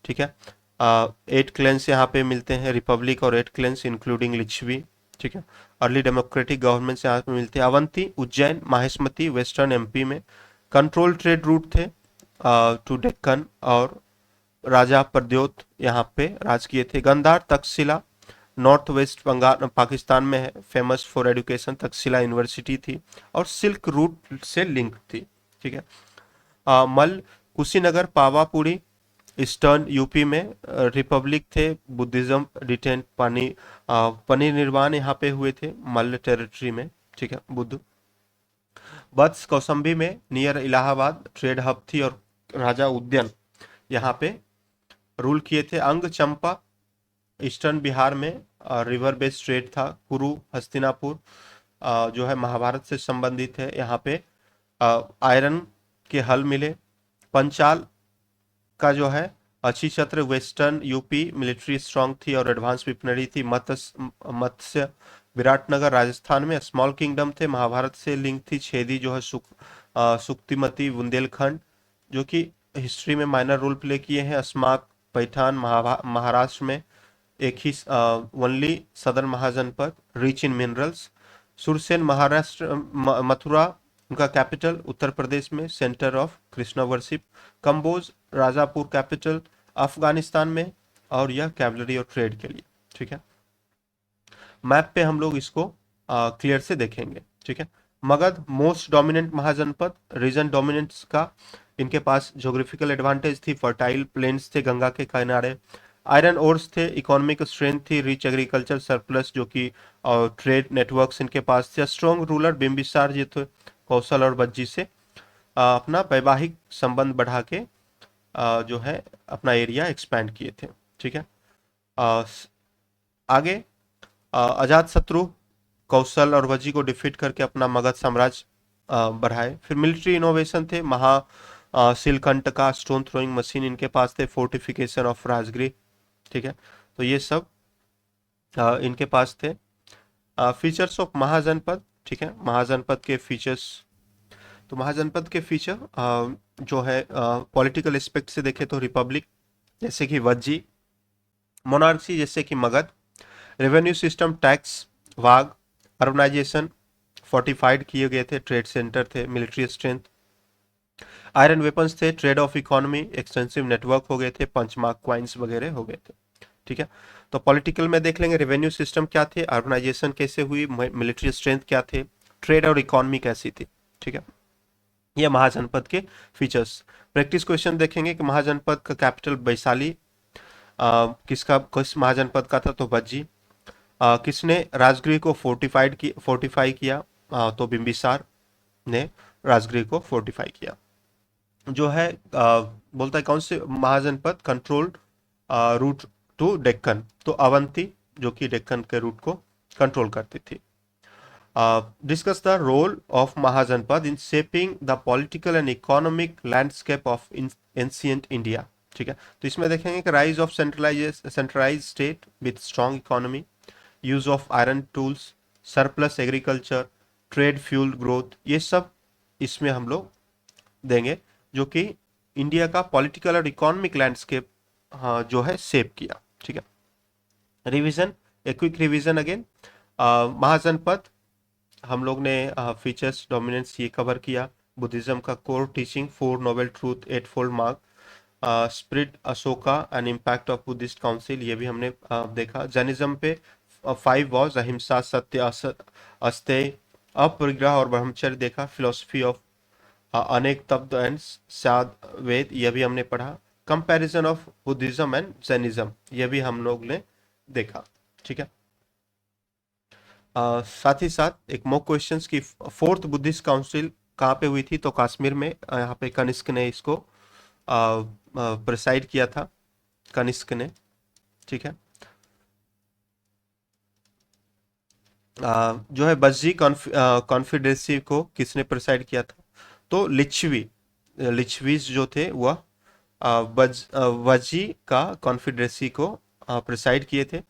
ठीक है। 8 क्लेंस यहाँ पे मिलते हैं, रिपब्लिक और 8 क्लेंस इंक्लूडिंग लिच्छवी, ठीक है। अर्ली डेमोक्रेटिक गवर्नमेंट यहाँ पे मिलते हैं। अवंती उज्जैन माहेश्मती वेस्टर्न एमपी में कंट्रोल ट्रेड रूट थे टू डेक्कन, और राजा प्रद्योत यहाँ पे राज किए थे। गंधार तक्षशिला नॉर्थ वेस्ट बंगाल पाकिस्तान में है, famous for education, Takshashila university थी और सिल्क रूट से लिंक थी, ठीक है। मल कुशीनगर पावापुरी ईस्टर्न यूपी में रिपब्लिक थे। बुद्धिज्म डिटेंट परिनिर्वाण यहाँ पे हुए थे मल्ल टेरिटरी में, ठीक है, बुद्ध। वत्स कौसंबी में नियर इलाहाबाद ट्रेड हब थी, और राजा उद्यन यहाँ पे रूल किए थे। अंग चंपा ईस्टर्न बिहार में रिवर बेस्ड ट्रेड था। कुरु हस्तिनापुर जो है महाभारत से संबंधित है, यहाँ पे आयरन के हल मिले। पंचाल का जो है अच्छी छत्र वेस्टर्न यूपी मिलिट्री स्ट्रांग थी और एडवांस वेपनरी थी। मत्स्य विराटनगर राजस्थान में स्मॉल किंगडम थे, महाभारत से लिंक थी। छेदी जो है सुक्तिमती बुंदेलखंड, जो कि हिस्ट्री में माइनर रोल प्ले किए हैं। अस्माक पैठान महाराष्ट्र में एक ही only southern mahajanapada, rich in minerals. Surasena Maharashtra Mathura उनका कैपिटल, उत्तर प्रदेश में centre of Krishna worship. Kamboja Rajapura capital Afghanistan में, और यह कैवलरी और ट्रेड के लिए, ठीक है। मैप पे हम लोग इसको क्लियर से देखेंगे, ठीक है। Magadha most dominant mahajanapada, reason dominance का इनके पास ज्योग्राफिकल एडवांटेज थी, फर्टाइल प्लेन्स थे गंगा के किनारे, आयरन ओर्स थे, इकोनॉमिक स्ट्रेंथ थी, रिच एग्रीकल्चर सरप्लस जो कि ट्रेड नेटवर्क्स इनके पास थे। स्ट्रॉन्ग रूलर बिम्बिसार जी थे, कौशल और बज्जी से अपना वैवाहिक संबंध बढ़ा के जो है अपना एरिया एक्सपैंड किए थे, ठीक है। आगे अजात शत्रु कौशल और वज्जी को डिफीट करके अपना मगध साम्राज्य बढ़ाए। फिर मिलिट्री इनोवेशन थे, सिलकंट का स्टोन थ्रोइंग मशीन इनके पास थे, फोर्टिफिकेशन ऑफ राजगृह, ठीक है। तो ये सब इनके पास थे। फीचर्स ऑफ महाजनपद, ठीक है, महाजनपद के फीचर्स। तो महाजनपद के फीचर जो है पॉलिटिकल एस्पेक्ट से देखें तो रिपब्लिक जैसे कि वज्जी, मोनार्ची जैसे कि मगध, रेवेन्यू सिस्टम टैक्स वाग, अर्बनाइजेशन फोर्टिफाइड किए गए थे, ट्रेड सेंटर थे, मिलिट्री स्ट्रेंथ, आयरन वेपन्स थे, trade off economy extensive network हो गए थे, पंचमार्क क्वाइंस वगैरह हो गए थे, ठीक है। तो पॉलिटिकल में देख लेंगे रेवेन्यू सिस्टम क्या थे, अर्बनाइजेशन कैसे हुई, मिलिट्री स्ट्रेंथ क्या थे, ट्रेड और इकोनॉमी कैसी थी, ठीक है। ये महाजनपद के फीचर्स। प्रैक्टिस क्वेश्चन देखेंगे कि महाजनपद का कैपिटल वैशाली किस महाजनपद का था, तो भज्जी। किसने राजगृह को फोर्टिफाई किया, तो बिंबिसार ने राजगृह को फोर्टिफाई किया। जो है बोलता है कौन से महाजनपद कंट्रोल्ड रूट टू डेक्कन, तो अवंती जो कि डेक्कन के रूट को कंट्रोल करती थी। Discuss the role of mahajanapada in shaping the political and economic landscape of ancient India, ठीक है। तो इसमें देखेंगे कि rise of centralise state with strong economy, use of iron tools, surplus agriculture, trade fuel growth, ये सब इसमें हम लोग देंगे जो कि इंडिया का पॉलिटिकल और इकोनॉमिक लैंडस्केप जो है शेप किया, ठीक है। रिवीजन, एक क्विक रिवीजन अगेन। महाजनपद हम लोग ने फीचर्स डोमिनेंस ये कवर किया। बुद्धिज्म का core teaching, 4 noble truth, 8 fold mark, spirit Ashoka and impact of Buddhist council, ये भी हमने देखा। जैनिज्म पे 5 वॉज, अहिंसा, सत्य, अस्तेय, अपरिग्रह और ब्रह्मचर्य देखा। फिलोसफी ऑफ अनेक तत्व एंड साद वेद, यह भी हमने पढ़ा। Comparison of Buddhism and Jainism, यह भी हम लोग ने देखा, ठीक है। साथ ही साथ एक मॉक क्वेश्चंस की 4th बुद्धिस्ट काउंसिल कहाँ पे हुई थी, तो कश्मीर में। यहाँ पे कनिष्क ने इसको प्रिसाइड किया था, कनिष्क ने, ठीक है। जो है बज्जी कॉन्फिडेंसी को किसने प्रिसाइड किया था, तो लिच्छवीज जो थे वह वजी का कॉन्फिडरेसी को प्रिसाइड किए थे।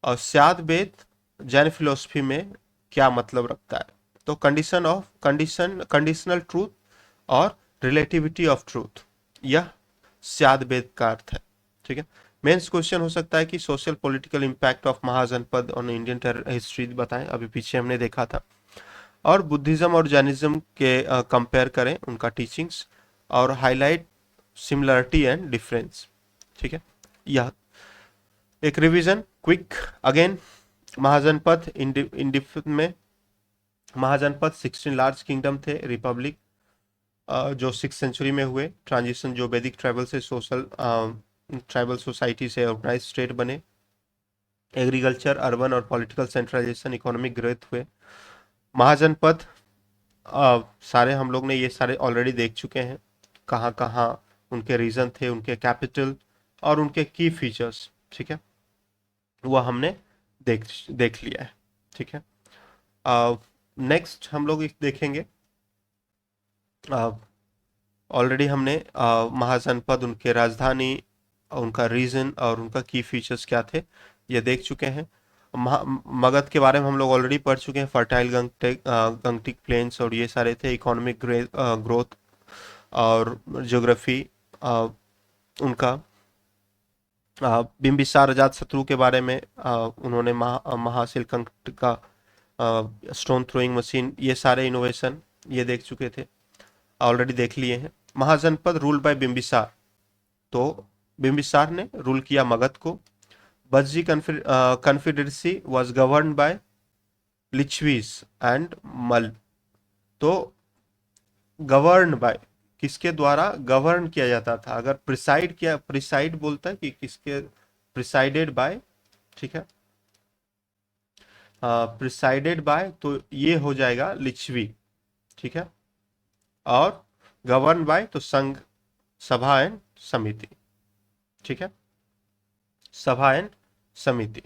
और स्याद वेद जैन फिलोसफी में क्या मतलब रखता है? तो कंडीशनल ट्रूथ और रिलेटिविटी ऑफ ट्रूथ, यह स्याद वेद का अर्थ है। ठीक है। मेंस क्वेश्चन हो सकता है कि social political impact of mahajanapada on Indian history बताएं, अभी पीछे हमने देखा था। और बुद्धिज्म और जैनिज्म के कंपेयर करें उनका टीचिंग्स, और हाईलाइट सिमिलरिटी एंड डिफरेंस। ठीक है। यह एक रिवीजन क्विक अगेन। महाजनपद में महाजनपद 16 लार्ज किंगडम थे, रिपब्लिक जो 6th सेंचुरी में हुए, ट्रांजिशन जो वैदिक ट्राइबल से ट्राइबल सोसाइटी से ऑर्गेनाइज स्टेट बने, एग्रीकल्चर, अर्बन और पॉलिटिकल सेंट्रलाइजेशन, इकोनॉमिक ग्रोथ हुए। महाजनपद सारे हम लोग ने ये सारे ऑलरेडी देख चुके हैं, कहाँ कहाँ उनके रीजन थे, उनके कैपिटल और उनके की फीचर्स। ठीक है, वह हमने देख लिया है। ठीक है। नेक्स्ट हम लोग देखेंगे, ऑलरेडी हमने महाजनपद, उनके राजधानी, उनका रीजन और उनका की फीचर्स क्या थे ये देख चुके हैं। मगध के बारे में हम लोग ऑलरेडी पढ़ चुके हैं, फर्टाइल गंगटिक प्लेन्स और ये सारे थे, इकोनॉमिक ग्रोथ और ज्योग्राफी उनका। बिंबिसार अजातशत्रु के बारे में उन्होंने महाशिलकंठ का स्टोन थ्रोइंग मशीन, ये सारे इनोवेशन ये देख चुके थे, ऑलरेडी देख लिए हैं। महाजनपद रूल बाय बिंबिसार, तो बिंबिसार ने रूल किया मगध को। बज्जी confederacy was govern by Licchavis and मल, तो गवर्न बाय किसके द्वारा गवर्न किया जाता था? अगर प्रिसाइड बोलता है कि किसके प्रिसाइडेड बाय, ठीक है, प्रिसाइडेड बाय तो ये हो जाएगा लिच्छवी। ठीक है। और गवर्न बाय तो संघ, सभा एंड समिति। ठीक है, सभा एंड समिति,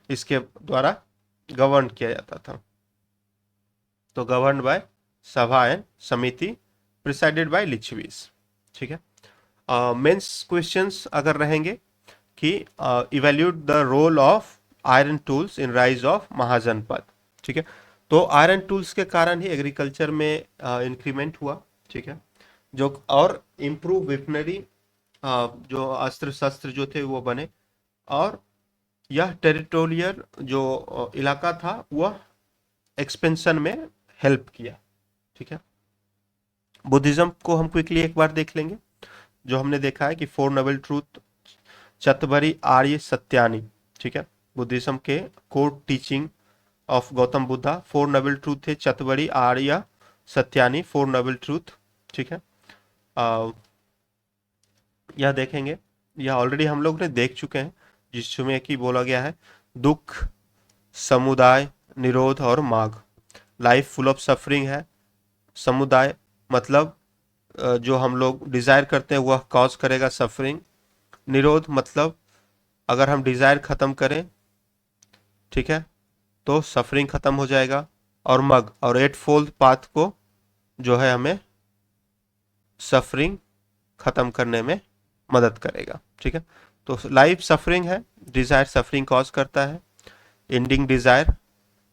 इसके द्वारा गवर्न किया जाता था। तो govern by sabha and samiti, presided by Licchavis. ठीक है। मेंस क्वेश्चंस अगर रहेंगे कि evaluate the role of iron tools in rise of mahajanapada. ठीक है, तो आयरन टूल्स के कारण ही एग्रीकल्चर में इंक्रीमेंट हुआ। ठीक है, जो और इम्प्रूव वेपनरी, जो अस्त्र शस्त्र जो थे वो बने, और यह टेरिटोरियल जो इलाका था वह एक्सपेंशन में हेल्प किया। ठीक है। बुद्धिज्म को हम क्विकली एक बार देख लेंगे, जो हमने देखा है कि 4 नोबल ट्रूथ, चतवरी आर्य सत्यानी। ठीक है, बुद्धिज्म के core teaching of Gautama Buddha 4 noble truth थे, चतवरी आर्य सत्यानी 4 नोबल ट्रूथ। ठीक है, यह देखेंगे, यह ऑलरेडी हम लोग ने देख चुके हैं, जिसमें कि बोला गया है दुख, समुदाय, निरोध और मार्ग। लाइफ फुल ऑफ सफरिंग है। समुदाय मतलब जो हम लोग डिजायर करते हैं वह कॉज करेगा सफरिंग। निरोध मतलब अगर हम डिजायर खत्म करें, ठीक है, तो सफरिंग खत्म हो जाएगा। और मग और 8 फोल्ड पाथ को जो है हमें सफरिंग खत्म करने में मदद करेगा। ठीक है, तो लाइफ सफरिंग है, डिजायर सफरिंग कॉज करता है, एंडिंग डिजायर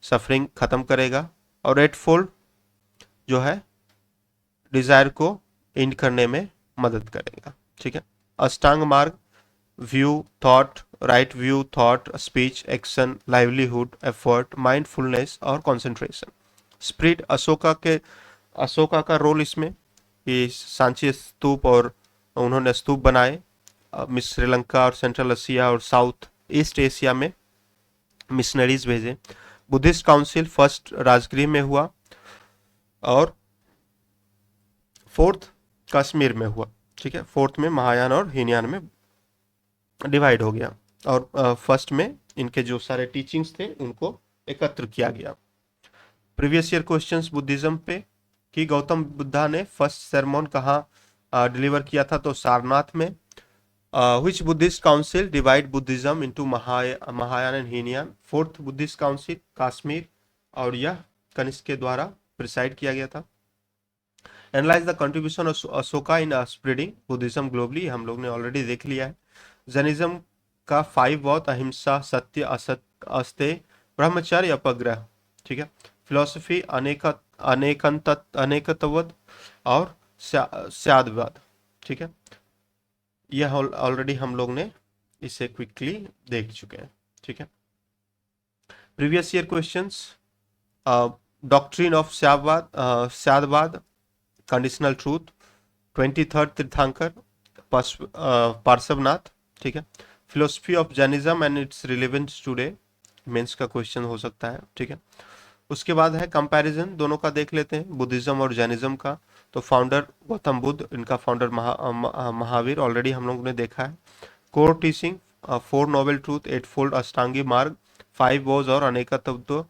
सफरिंग खत्म करेगा, और 8 फोल्ड जो है डिजायर को एंड करने में मदद करेगा। ठीक है, अष्टांग मार्ग view, thought, right view, thought, speech, action, livelihood, effort, mindfulness और कंसंट्रेशन। स्पिरिट अशोका का रोल इसमें, कि सांची स्तूप और उन्होंने स्तूप बनाए श्रीलंका और सेंट्रल एशिया और साउथ ईस्ट एशिया में मिशनरीज भेजे। बुद्धिस्ट काउंसिल फर्स्ट राजगृह में हुआ, और 4th कश्मीर में हुआ। ठीक है, 4th में महायान और हीनयान में डिवाइड हो गया, और फर्स्ट में इनके जो सारे टीचिंग्स थे उनको एकत्र किया गया। प्रीवियस ईयर क्वेश्चंस बुद्धिज्म पे, कि गौतम बुद्धा ने फर्स्ट सरमोन कहाँ डिलीवर किया था? तो सारनाथ में। which Buddhist council divide Buddhism into Mahayana and Hinayana? 4th Buddhist council, Kashmir, और यह कनिष्क के द्वारा प्रिसाइड किया गया था। Analyse the contribution of Ashoka in spreading Buddhism globally, हम लोग ने ऑलरेडी देख लिया है। जैनिज्म का 5 बहुत अहिंसा, सत्य, असत्य, अस्तेय, ब्रह्मचर्य, अपग्रह, ठीक है। फिलोसफी अनेकत्ववाद और स्यादवाद, ठीक है। यह ऑलरेडी हम लोग ने इसे क्विकली देख चुके हैं, ठीक है। Previous year questions, doctrine of Syadvada, conditional truth, 23rd tirthankara Parshvanath, ठीक है। Philosophy of Jainism and its relevance today, mains का क्वेश्चन हो सकता है, ठीक है। उसके बाद है कंपैरिजन, दोनों का देख लेते हैं, बुद्धिज्म और जैनिज्म का। तो फाउंडर गौतम बुद्ध, इनका फाउंडर महावीर, ऑलरेडी हम लोगों ने देखा है। Core teaching, 4 noble truth, 8 fold अष्टांगी मार्ग, 5 वॉज और अनेका तत्व,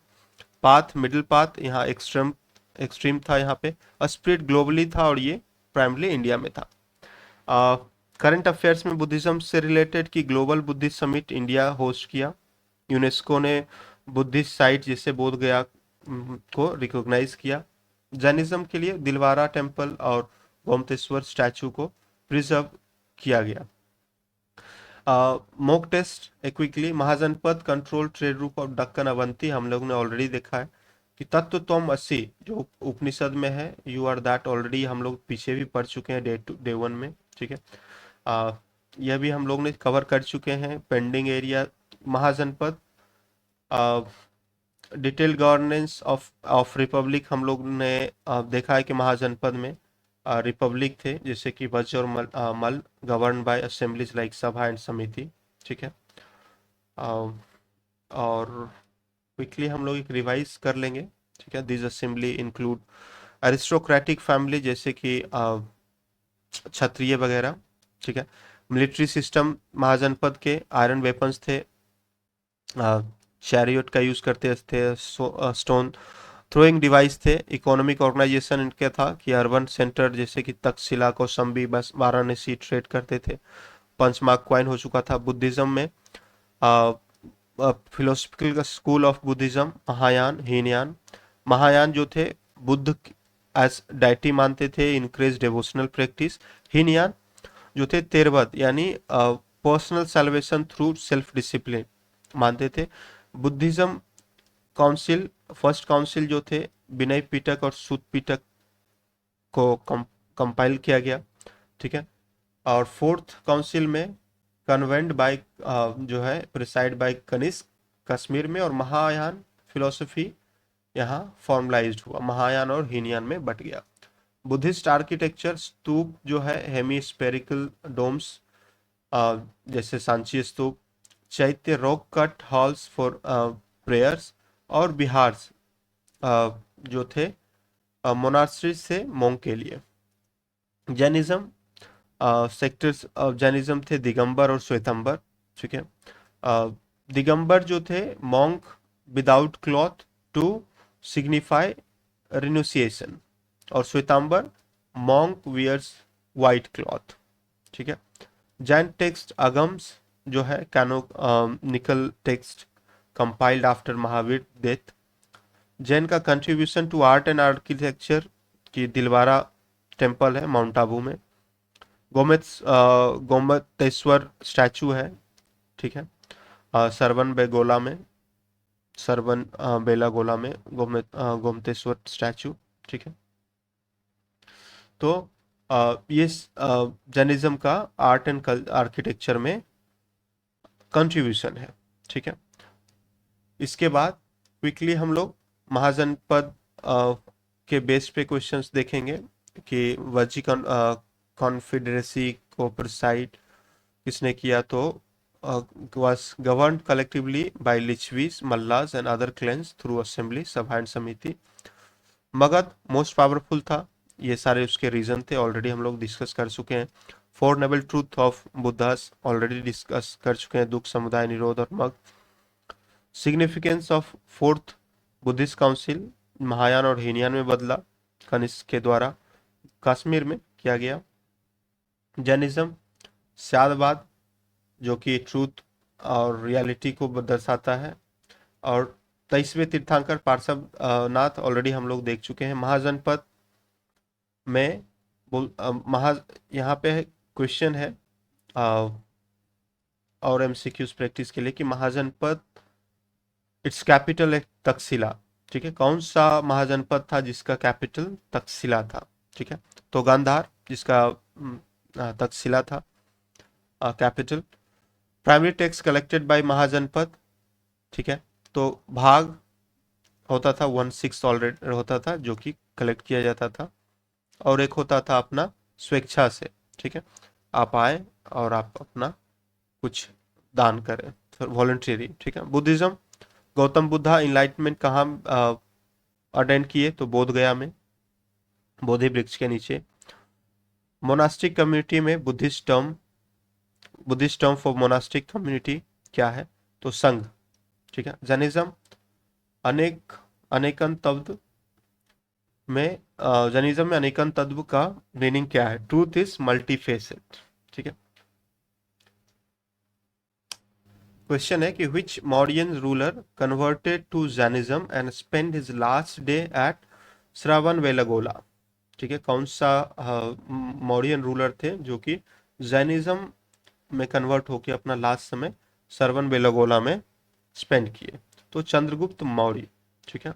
पाथ मिडिल पाथ, यहाँ एक्सट्रीम एक्सट्रीम था, यहाँ पे स्प्रिट ग्लोबली था और ये प्राइमरली इंडिया में था। करंट अफेयर्स में बुद्धिज्म से रिलेटेड कि global Buddhist summit India host किया, यूनेस्को ने बुद्धिस्ट साइट जैसे बोध गया को रिकॉग्नाइज किया। जैनिज्म के लिए दिलवारा टेम्पल और गोमतेश्वर स्टैचू को प्रिजर्व किया गया। Mock test quickly, mahajanapada control trade route of Deccan Avanti, हम लोग ने ऑलरेडी देखा है कि तत्व त्वम असि जो उपनिषद में है, यू आर दैट, ऑलरेडी हम लोग पीछे भी पढ़ चुके हैं डे 1 में, ठीक है। यह भी हम लोग ने कवर कर चुके हैं। Pending area, mahajanapada, detail governance of republic, हम लोग ने देखा है कि महाजनपद में रिपब्लिक थे, जैसे कि वज्र और मल गवर्न बाय असेंबलीज लाइक सभा एंड समिति, ठीक है। और क्विकली हम लोग एक रिवाइज कर लेंगे, ठीक है। This assembly include aristocratic family, जैसे कि क्षत्रिय वगैरह, ठीक है। मिलिट्री सिस्टम महाजनपद के, आयरन वेपन्स थे, चैरियट का यूज करते थे, स्टोन थ्रोइंग डिवाइस थे। इकोनॉमिक ऑर्गेनाइजेशन इनका था कि अर्बन सेंटर जैसे कि तक्षशिला, कौशाम्बी, बस वाराणसी ट्रेड करते थे। पंचमार्क क्वाइन हो चुका था। बुद्धिज्म में philosophical school of Buddhism, Mahayana, Hinayana. Mahayana जो थे बुद्ध एज डाइटी मानते थे, इनक्रेज डिवोशनल प्रैक्टिस। हीनयान जो थे तेरवद, यानी personal salvation through self discipline मानते थे। बुद्धिज्म काउंसिल, फर्स्ट काउंसिल जो थे विनय पिटक और सूत पिटक को कंपाइल किया गया, ठीक है। और फोर्थ काउंसिल में कन्वेंट बाय जो है प्रिसाइड बाय कनिष्क कश्मीर में, और महायान फिलोसफी यहाँ फॉर्मलाइज्ड हुआ, महायान और हीनयान में बट गया। बुद्धिस्ट आर्किटेक्चर, स्तूप जो है हेमीस्फेरिकल डोम्स, जैसे सांची स्तूप। चैत्य, rock cut halls for prayers. और बिहार्स जो थे मोनास्ट्री से मोंग के लिए। जैनिज्म, सेक्टर्स ऑफ जैनिज्म थे दिगंबर और श्वेतंबर, ठीक है। दिगंबर जो थे monk without cloth to signify renunciation, और Shvetambar monk wears white cloth, ठीक है। जैन टेक्स्ट अगम्स जो है canonical text compiled after Mahavir death. Jain का contribution to art and architecture की दिलवारा टेम्पल है माउंट आबू में। गोमतेश्वर स्टैचू है, ठीक है, सरवन बेगोला में, सरवन बेलागोला में गोमतेश्वर स्टैचू, ठीक है। तो ये जैनिज्म का आर्ट एंड आर्किटेक्चर में कंट्रीब्यूशन है, ठीक है। इसके बाद क्विकली हम लोग महाजनपद के बेस पे क्वेश्चंस देखेंगे कि वज्जी कॉन्फेडरेसी को प्रिसाइड किसने किया, तो was governed collectively by Licchavis, Mallas and other clans through assembly, sabha and samiti. Magadha most powerful था, ये सारे उसके रीजन थे, ऑलरेडी हम लोग डिस्कस कर चुके हैं। 4 noble truth of Buddha's already discuss कर चुके हैं, दुख, समुदाय, निरोध और मग। Significance of fourth Buddhist council, Mahayana और हीनयान में बदला कनिष्क के द्वारा, कश्मीर में किया गया। जैनिज्म, स्यादवाद जो कि ट्रूथ और रियलिटी को दर्शाता है, और 23वें तीर्थंकर पार्श्वनाथ ऑलरेडी हम लोग देख चुके हैं। महाजनपद में महा यहाँ पे क्वेश्चन है अ, और एमसीक्यूज प्रैक्टिस के लिए कि महाजनपद इट्स कैपिटल है तक्षशिला। ठीक है, कौन सा महाजनपद था जिसका कैपिटल तक्षशिला था? ठीक है, तो गांधार जिसका तक्षशिला था capital. Primary tax collected by mahajanapada. ठीक है, तो भाग होता था 1/6 ऑलरेडी होता था जो कि कलेक्ट किया जाता था, और एक होता था अपना स्वेच्छा से। ठीक है, आप आए और आप अपना कुछ दान करें, वॉलंटरी। ठीक है, बुद्धिज्म, गौतम बुद्धा इनलाइटमेंट कहाँ अटेंड किए? तो बोध गया में, बोधि वृक्ष के नीचे। मोनास्टिक कम्युनिटी में Buddhist term for monastic community क्या है? तो संघ। ठीक है, जैनिज्म, अनेक अनेकन तत्व में जैनिज्म में अनेकन तत्व का मीनिंग क्या है? Truth is multifaceted. ठीक है, क्वेश्चन है कि which Mauryan ruler converted to Jainism and spend his last day at Shravana Belagola. ठीक है, कौन सा मौर्यन रूलर थे जो कि जैनिज्म में कन्वर्ट होकर अपना लास्ट समय श्रवण बेलगोला में स्पेंड किए? तो चंद्रगुप्त मौर्य। ठीक है,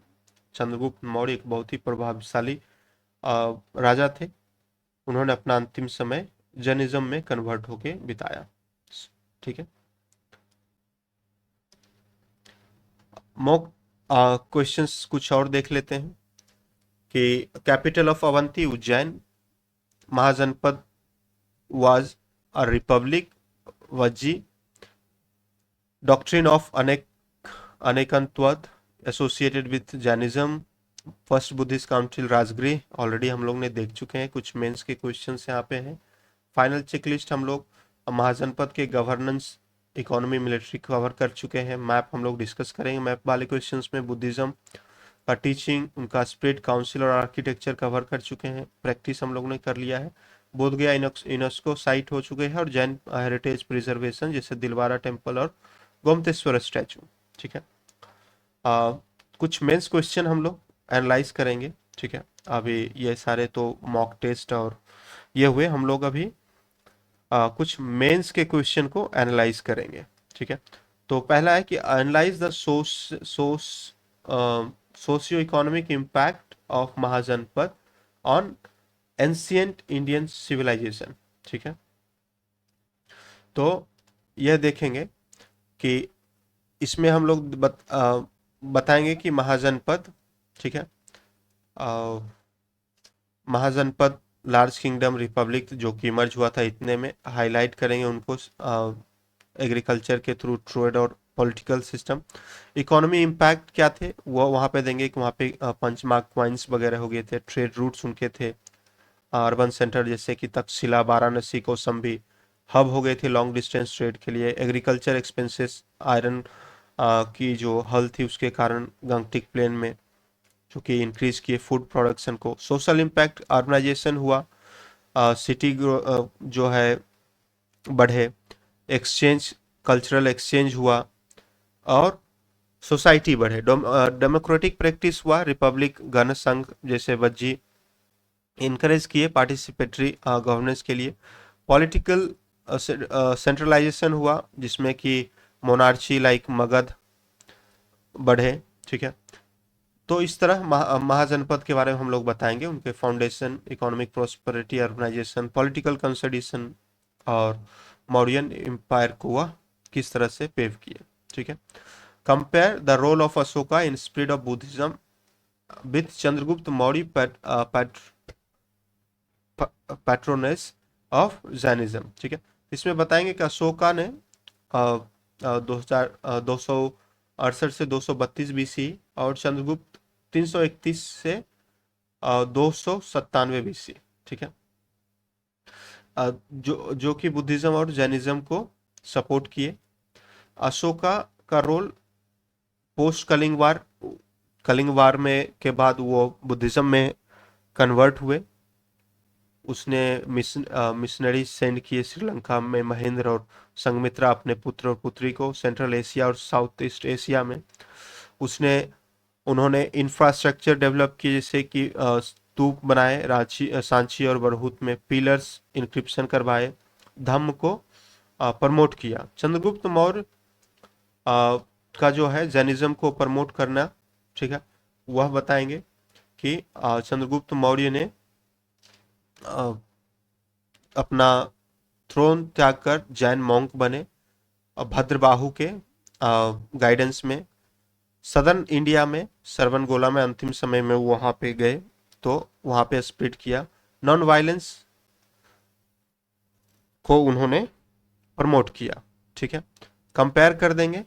चंद्रगुप्त मौर्य एक बहुत ही प्रभावशाली राजा थे। उन्होंने अपना अंतिम समय जैनिज्म में कन्वर्ट होके बिताया। ठीक है, मॉक क्वेश्चंस कुछ और देख लेते हैं कि capital of Avanti Ujjain, mahajanapada was a republic, Vajji, doctrine of Anekantavada associated with Jainism, first Buddhist council Rajagriha already हम लोग ने देख चुके हैं। कुछ मेंस के क्वेश्चंस यहाँ पे हैं। फाइनल चेकलिस्ट हम लोग महाजनपद के गवर्नेंस, इकोनॉमी, मिलिट्री कवर कर चुके हैं। मैप हम लोग डिस्कस करेंगे। मैप वाले क्वेश्चंस में बुद्धिज्म का टीचिंग, उनका स्प्रेड, काउंसिल और आर्किटेक्चर कवर कर चुके हैं। प्रैक्टिस हम लोग ने कर लिया है। बोध गया यूनेस्को साइट हो चुके हैं, और जैन हेरिटेज प्रिजर्वेशन जैसे दिलवारा टेम्पल और गोमतेश्वर स्टैचू। ठीक है, कुछ मेंस क्वेश्चन हम लोग एनालाइज करेंगे। ठीक है, अभी ये सारे तो मॉक टेस्ट और ये हुए, हम लोग अभी कुछ मेंस के क्वेश्चन को एनालाइज करेंगे। ठीक है, तो पहला है कि analyse the socio economic impact of mahajanapada on ancient Indian civilisation. ठीक है, तो यह देखेंगे कि इसमें हम लोग बताएंगे कि महाजनपद, ठीक है, अ, महाजनपद, लार्ज किंगडम, रिपब्लिक जो कि मर्ज हुआ था, इतने में हाईलाइट करेंगे उनको एग्रीकल्चर के थ्रू, ट्रेड और पॉलिटिकल सिस्टम। इकोनॉमी इम्पैक्ट क्या थे वो वहाँ पे देंगे कि वहाँ पे पंचमार्क क्वाइंस वगैरह हो गए थे, ट्रेड रूट्स उनके थे, अर्बन सेंटर जैसे कि तक्षशिला, वाराणसी, कौशाम्बी हब हो गए थे लॉन्ग डिस्टेंस ट्रेड के लिए। एग्रीकल्चर एक्सपेंसेस, आयरन की जो हल थी उसके कारण गंगटिक प्लेन में, जो कि इंक्रीज किए फूड प्रोडक्शन को। सोशल इम्पैक्ट, अर्बनाइजेशन हुआ, सिटी जो है बढ़े, एक्सचेंज, कल्चरल एक्सचेंज हुआ, और सोसाइटी बढ़े। डेमोक्रेटिक प्रैक्टिस हुआ, रिपब्लिक, गण संघ जैसे वज्जी इनकरेज किए पार्टिसिपेटरी गवर्नेंस के लिए। पॉलिटिकल सेंट्रलाइजेशन हुआ जिसमें कि मोनार्ची लाइक मगध बढ़े। ठीक है, तो इस तरह महाजनपद के बारे में हम लोग बताएंगे, उनके foundation, economic prosperity, urbanisation, political consolidation, और मौर्यन एम्पायर को वह किस तरह से पेव किए। ठीक है, compare the role of Ashoka in spread of Buddhism with Chandragupta Maurya patronage of Jainism. ठीक है, इसमें बताएंगे कि अशोका ने 268 से 232 BC, और चंद्रगुप्त 331 से 297 BC। ठीक है, जो कि बुद्धिज्म और जैनिज्म को सपोर्ट किए। अशोका का रोल पोस्ट कलिंग वार में के बाद वो बुद्धिज्म में कन्वर्ट हुए। उसने मिशनरी सेंड किए श्रीलंका में, महेंद्र और संघमित्रा अपने पुत्र और पुत्री को, सेंट्रल एशिया और साउथ ईस्ट एशिया में। उन्होंने इंफ्रास्ट्रक्चर डेवलप किए, जैसे कि स्तूप बनाए, रांची सांची और बरहुत में पिलर्स इंक्रिप्शन करवाए, धम्म को प्रमोट किया। चंद्रगुप्त मौर्य का जो है जैनिज्म को प्रमोट करना, ठीक है, वह बताएंगे कि चंद्रगुप्त मौर्य ने अ, अपना थ्रोन त्याग कर जैन मॉन्क बने और भद्रबाहु के गाइडेंस में सदर्न इंडिया में सरवनगोला में अंतिम समय में वहां पे गए तो वहां पे स्प्लिट किया। नॉन वायलेंस को उन्होंने प्रमोट किया, ठीक है। कंपेयर कर देंगे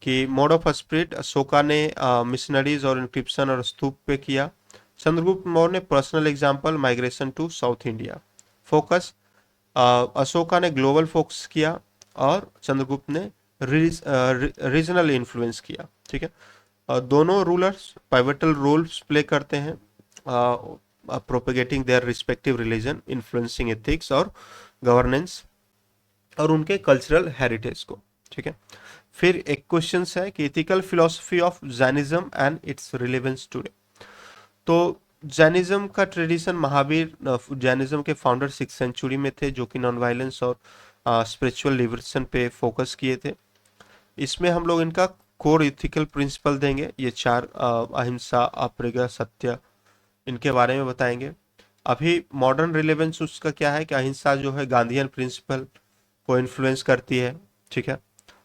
कि मोड ऑफ स्प्रिट अशोका ने मिशनरीज और इंक्रिप्शन और स्तूप पे किया। चंद्रगुप्त मौर्य ने personal example migration to South India. Focus Ashoka ने ग्लोबल फोकस किया और चंद्रगुप्त ने रीजनल इन्फ्लुएंस किया, ठीक है। दोनों रूलर्स पाइवटल रोल्स प्ले करते हैं, propagating their respective religion, influencing ethics और गवर्नेंस और उनके कल्चरल हेरिटेज को, ठीक है। फिर एक क्वेश्चन है कि ethical philosophy of Jainism and its relevance today. तो जैनिज्म का ट्रेडिशन, महावीर जैनिज्म के फाउंडर 6th सेंचुरी में थे, जो कि नॉन वायलेंस और स्पिरिचुअल लिबरेशन पे फोकस किए थे। इसमें हम लोग इनका कोर इथिकल प्रिंसिपल देंगे, ये 4 अहिंसा, अप्रिय, सत्य, इनके बारे में बताएंगे। अभी मॉडर्न रिलेवेंस उसका क्या है कि अहिंसा जो है गांधीयन प्रिंसिपल को इन्फ्लुएंस करती है, ठीक है,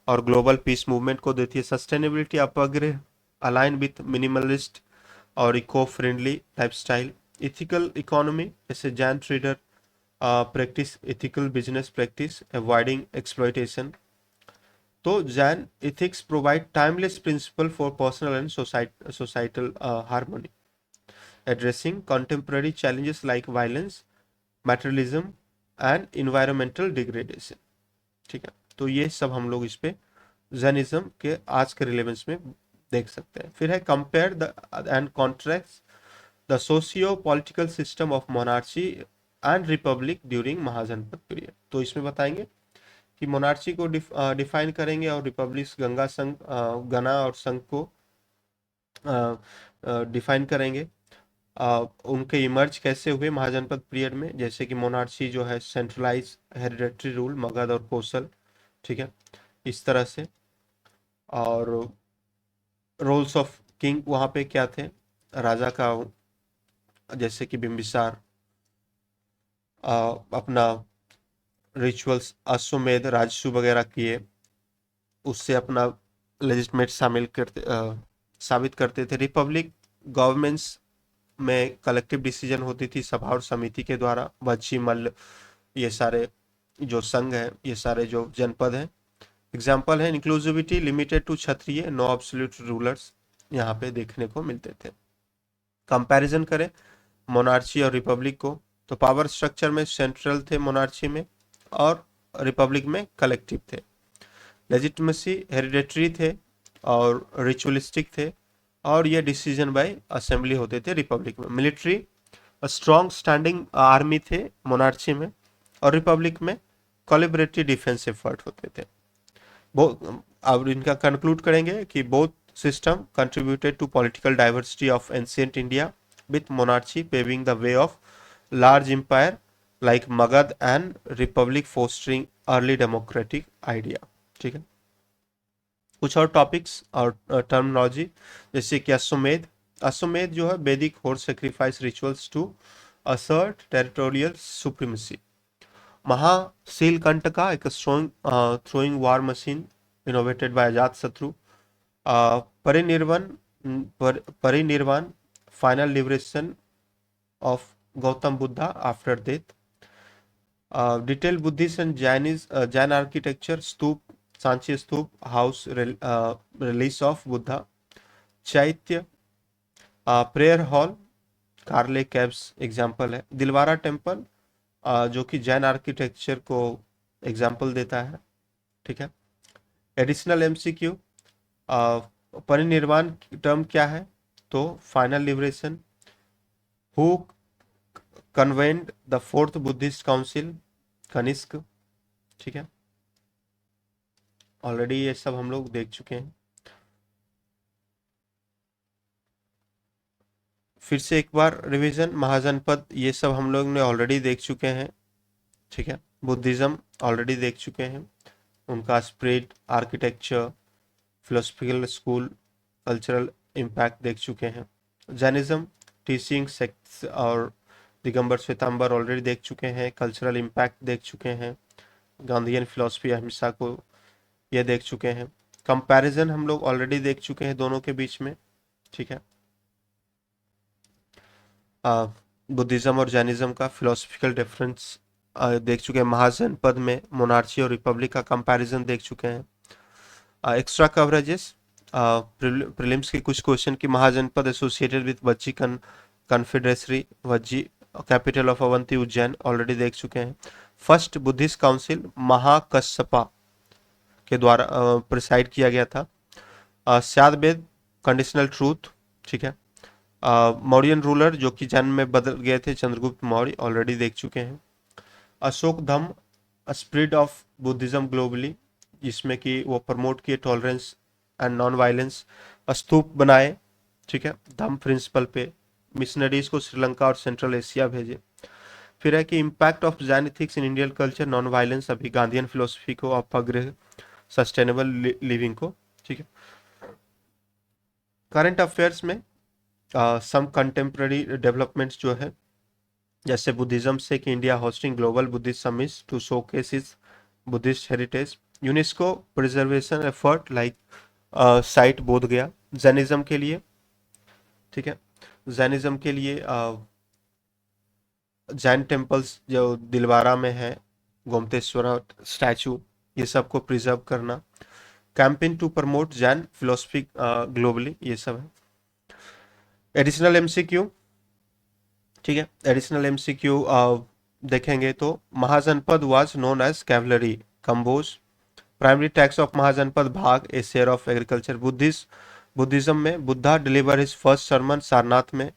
और ग्लोबल पीस मूवमेंट को देती है। सस्टेनेबिलिटी अपग्रेड अलाइन विथ मिनिमलिस्ट और eco friendly lifestyle. Ethical economy जैसे Jain trader practice ethical business practice avoiding exploitation. तो Jain ethics provide timeless principle for personal and societal harmony, addressing contemporary challenges like violence, materialism and environmental degradation, ठीक है। तो ये सब हम लोग इस पे जैनिज्म के आज के रिलेवेंस में देख सकते हैं। फिर है compare the and contrast the socio political system of monarchy and republic during mahajanapada period. तो इसमें बताएंगे कि मोनार्ची को डिफाइन करेंगे और रिपब्लिक गंगा संघ गना और संघ को डिफाइन करेंगे। उनके इमर्ज कैसे हुए महाजनपद पीरियड में, जैसे कि मोनार्ची जो है सेंट्रलाइज हेरिडेटरी रूल, मगध और कोसल, ठीक है, इस तरह से। और रोल्स ऑफ किंग वहाँ पे क्या थे, राजा का, जैसे कि बिंबिसार अपना रिचुअल्स अश्वमेध राजसू वगैरह किए, उससे अपना लेजिटमेट शामिल करते साबित करते थे। रिपब्लिक गवर्नमेंट्स में कलेक्टिव डिसीजन होती थी सभा और समिति के द्वारा। वच्छी मल्ल, ये सारे जो संघ है, ये सारे जो जनपद हैं। एग्जाम्पल है inclusivity limited to Kshatriya, no absolute rulers, यहाँ पे देखने को मिलते थे। कंपैरिजन करें मोनार्ची और रिपब्लिक को, तो पावर स्ट्रक्चर में सेंट्रल थे मोनार्ची में और रिपब्लिक में कलेक्टिव थे। लेजिटिमेसी हेरिडेटरी थे और रिचुअलिस्टिक थे और ये डिसीजन बाय असेंबली होते थे रिपब्लिक में। मिलिट्री स्ट्रॉन्ग स्टैंडिंग आर्मी थे मोनार्ची में और रिपब्लिक में कोलैबोरेटिव डिफेंस एफर्ट होते थे। अब इनका कंक्लूड करेंगे कि both system contributed to political diversity of ancient India with monarchy paving the way of large empire like Magadha and republic fostering early democratic idea, ठीक है। कुछ और टॉपिक्स और टर्मिनोलॉजी, जैसे कि अश्वमेध। अश्वमेध जो है वैदिक horse sacrifice rituals to assert territorial supremacy. Mahashilakantaka एक strong throwing war machine innovated by Ajatashatru. Parinirvana parinirvana final liberation of Gautama Buddha after death. Detail Buddhist and Jain architecture, stupa Sanchi stupa, house relics of Buddha. Chaitya prayer hall, Karle caves example है। Dilwara temple जो कि Jain architecture को example देता है, ठीक है। Additional MCQ, परिनिर्वाण term क्या है, तो final liberation. Who convened the fourth Buddhist council, Kanishka, ठीक है। ऑलरेडी ये सब हम लोग देख चुके हैं। फिर से एक बार रिवीजन, महाजनपद ये सब हम लोग ने ऑलरेडी देख चुके हैं, ठीक है। बुद्धिज्म ऑलरेडी देख चुके हैं, उनका spread, architecture, philosophical school, cultural impact देख चुके हैं। जैनिज्म, टीचिंग, सेक्ट्स और दिगंबर श्वेतांबर ऑलरेडी देख चुके हैं, कल्चरल इम्पैक्ट देख चुके हैं। गांधीयन फिलोसफी, अहिंसा को ये देख चुके हैं। कंपैरिजन हम लोग ऑलरेडी देख चुके हैं दोनों के बीच में, ठीक है। बुद्धिज्म और जैनिज्म का फिलोसफिकल डिफरेंस देख चुके हैं। महाजनपद में मोनार्ची और रिपब्लिक का कंपैरिजन देख चुके हैं। एक्स्ट्रा कवरेजेस, प्रीलिम्स के कुछ क्वेश्चन की mahajanapada associated with Vajji confederacy, Vajji capital of Avanti Ujjain already देख चुके हैं। फर्स्ट बुद्धिस्ट काउंसिल महाकश्यपा के द्वारा प्रिसाइड किया गया था। साध्यवेद, कंडीशनल ट्रूथ, ठीक है। मौर्यन रूलर जो कि जन्म में बदल गए थे, चंद्रगुप्त मौर्य ऑलरेडी देख चुके हैं। अशोक धम्म, स्प्रिट ऑफ बुद्धिज्म ग्लोबली, जिसमें कि वो प्रमोट किए टॉलरेंस एंड नॉन वायलेंस, स्तूप बनाए, ठीक है, धम्म प्रिंसिपल पे, मिशनरीज को श्रीलंका और सेंट्रल एशिया भेजे। फिर है कि impact of Jain ethics in Indian culture, non violence, अभी गांधीयन फिलोसफी को, अपग्रह, सस्टेनेबल लिविंग को, ठीक है। करंट अफेयर्स में सम कंटेम्प्रेरी डेवलपमेंट्स जो है, जैसे बुद्धिज्म से कि India hosting global Buddhist summit to showcase is Buddhist heritage, UNESCO preservation effort like site Bodh Gaya. Jainism के लिए, ठीक है, जैनिज्म के लिए जैन टेम्पल्स जो दिलवारा में है, गोमतेश्वरा स्टैचू, ये सब को प्रिजर्व करना। Campaign to promote Jain philosophy globally, ये सब है। एडिशनल एमसीक्यू, ठीक है, एडिशनल एमसीक्यू देखेंगे तो mahajanapada was known as cavalry, Kamboja, primary tax of mahajanapada bhaga, a share of agriculture. Buddhism में Buddha deliver his first sermon Sarnath में,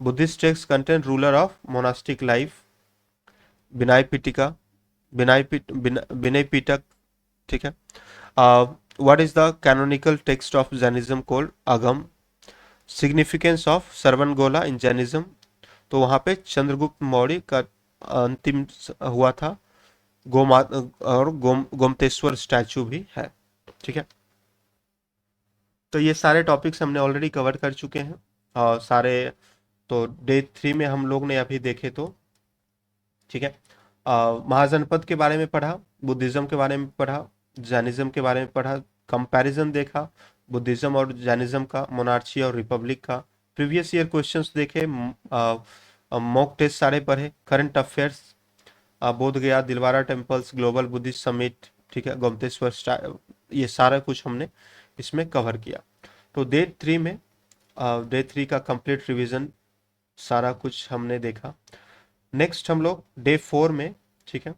Buddhist text content ruler of monastic life, Vinaya Pitaka, Vinaya Pitaka, ठीक है। What is the canonical text of Jainism called, Agama. Significance of Shravanabelagola in Jainism, तो वहां पे चंद्रगुप्त मौर्य का अंतिम हुआ था। गोमतेश्वर स्टैचू भी है, ठीक है। तो ये सारे टॉपिक्स हमने ऑलरेडी कवर कर चुके हैं, और सारे तो डे 3 में हम लोग ने अभी देखे तो, ठीक है। महाजनपद के बारे में पढ़ा, बुद्धिज्म के बारे में पढ़ा, जैनिज्म के बारे में पढ़ा, कंपैरिजन देखा बुद्धिज्म और जैनिज्म का, मोनार्ची और रिपब्लिक का, प्रीवियस ईयर क्वेश्चंस देखे, मॉक टेस्ट सारे पढ़े, करंट अफेयर्स, बोध गया, Dilwara temples, global Buddhist summit, ठीक है, गोमतेश्वर, ये सारा कुछ हमने इसमें कवर किया। तो डे 3 का कंप्लीट रिवीजन सारा कुछ हमने देखा। नेक्स्ट हम लोग डे 4 में, ठीक है,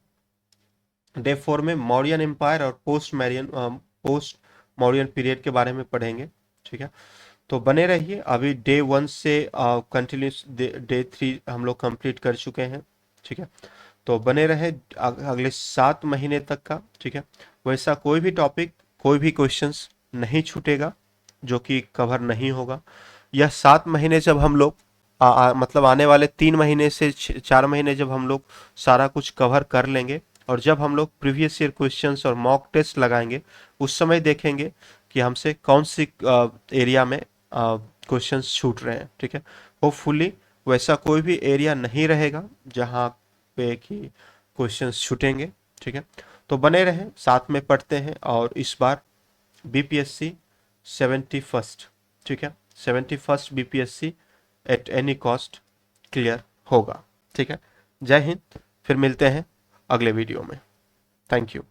डे 4 में मौर्यन एम्पायर और पोस्ट मौर्यन पीरियड के बारे में पढ़ेंगे, ठीक है। तो बने रहिए, अभी डे 1 से कंटिन्यूस डे 3 हम लोग कंप्लीट कर चुके हैं, ठीक है। तो बने रहे अगले 7 महीने तक का, ठीक है। वैसा कोई भी टॉपिक, कोई भी क्वेश्चंस नहीं छूटेगा जो कि कवर नहीं होगा। यह 7 महीने जब हम लोग मतलब आने वाले 3 महीने से 4 महीने जब हम लोग सारा कुछ कवर कर लेंगे, और जब हम लोग प्रीवियस ईयर क्वेश्चंस और मॉक टेस्ट लगाएंगे, उस समय देखेंगे कि हमसे कौन सी एरिया में क्वेश्चंस छूट रहे हैं, ठीक है। होपफुली वैसा कोई भी एरिया नहीं रहेगा जहाँ पे कि क्वेश्चंस छूटेंगे, ठीक है। तो बने रहें, साथ में पढ़ते हैं, और इस बार बीपीएससी 71st, ठीक है, 71st BPSC at any cost clear होगा, ठीक है। जय हिंद, फिर मिलते हैं अगले वीडियो में। Thank you.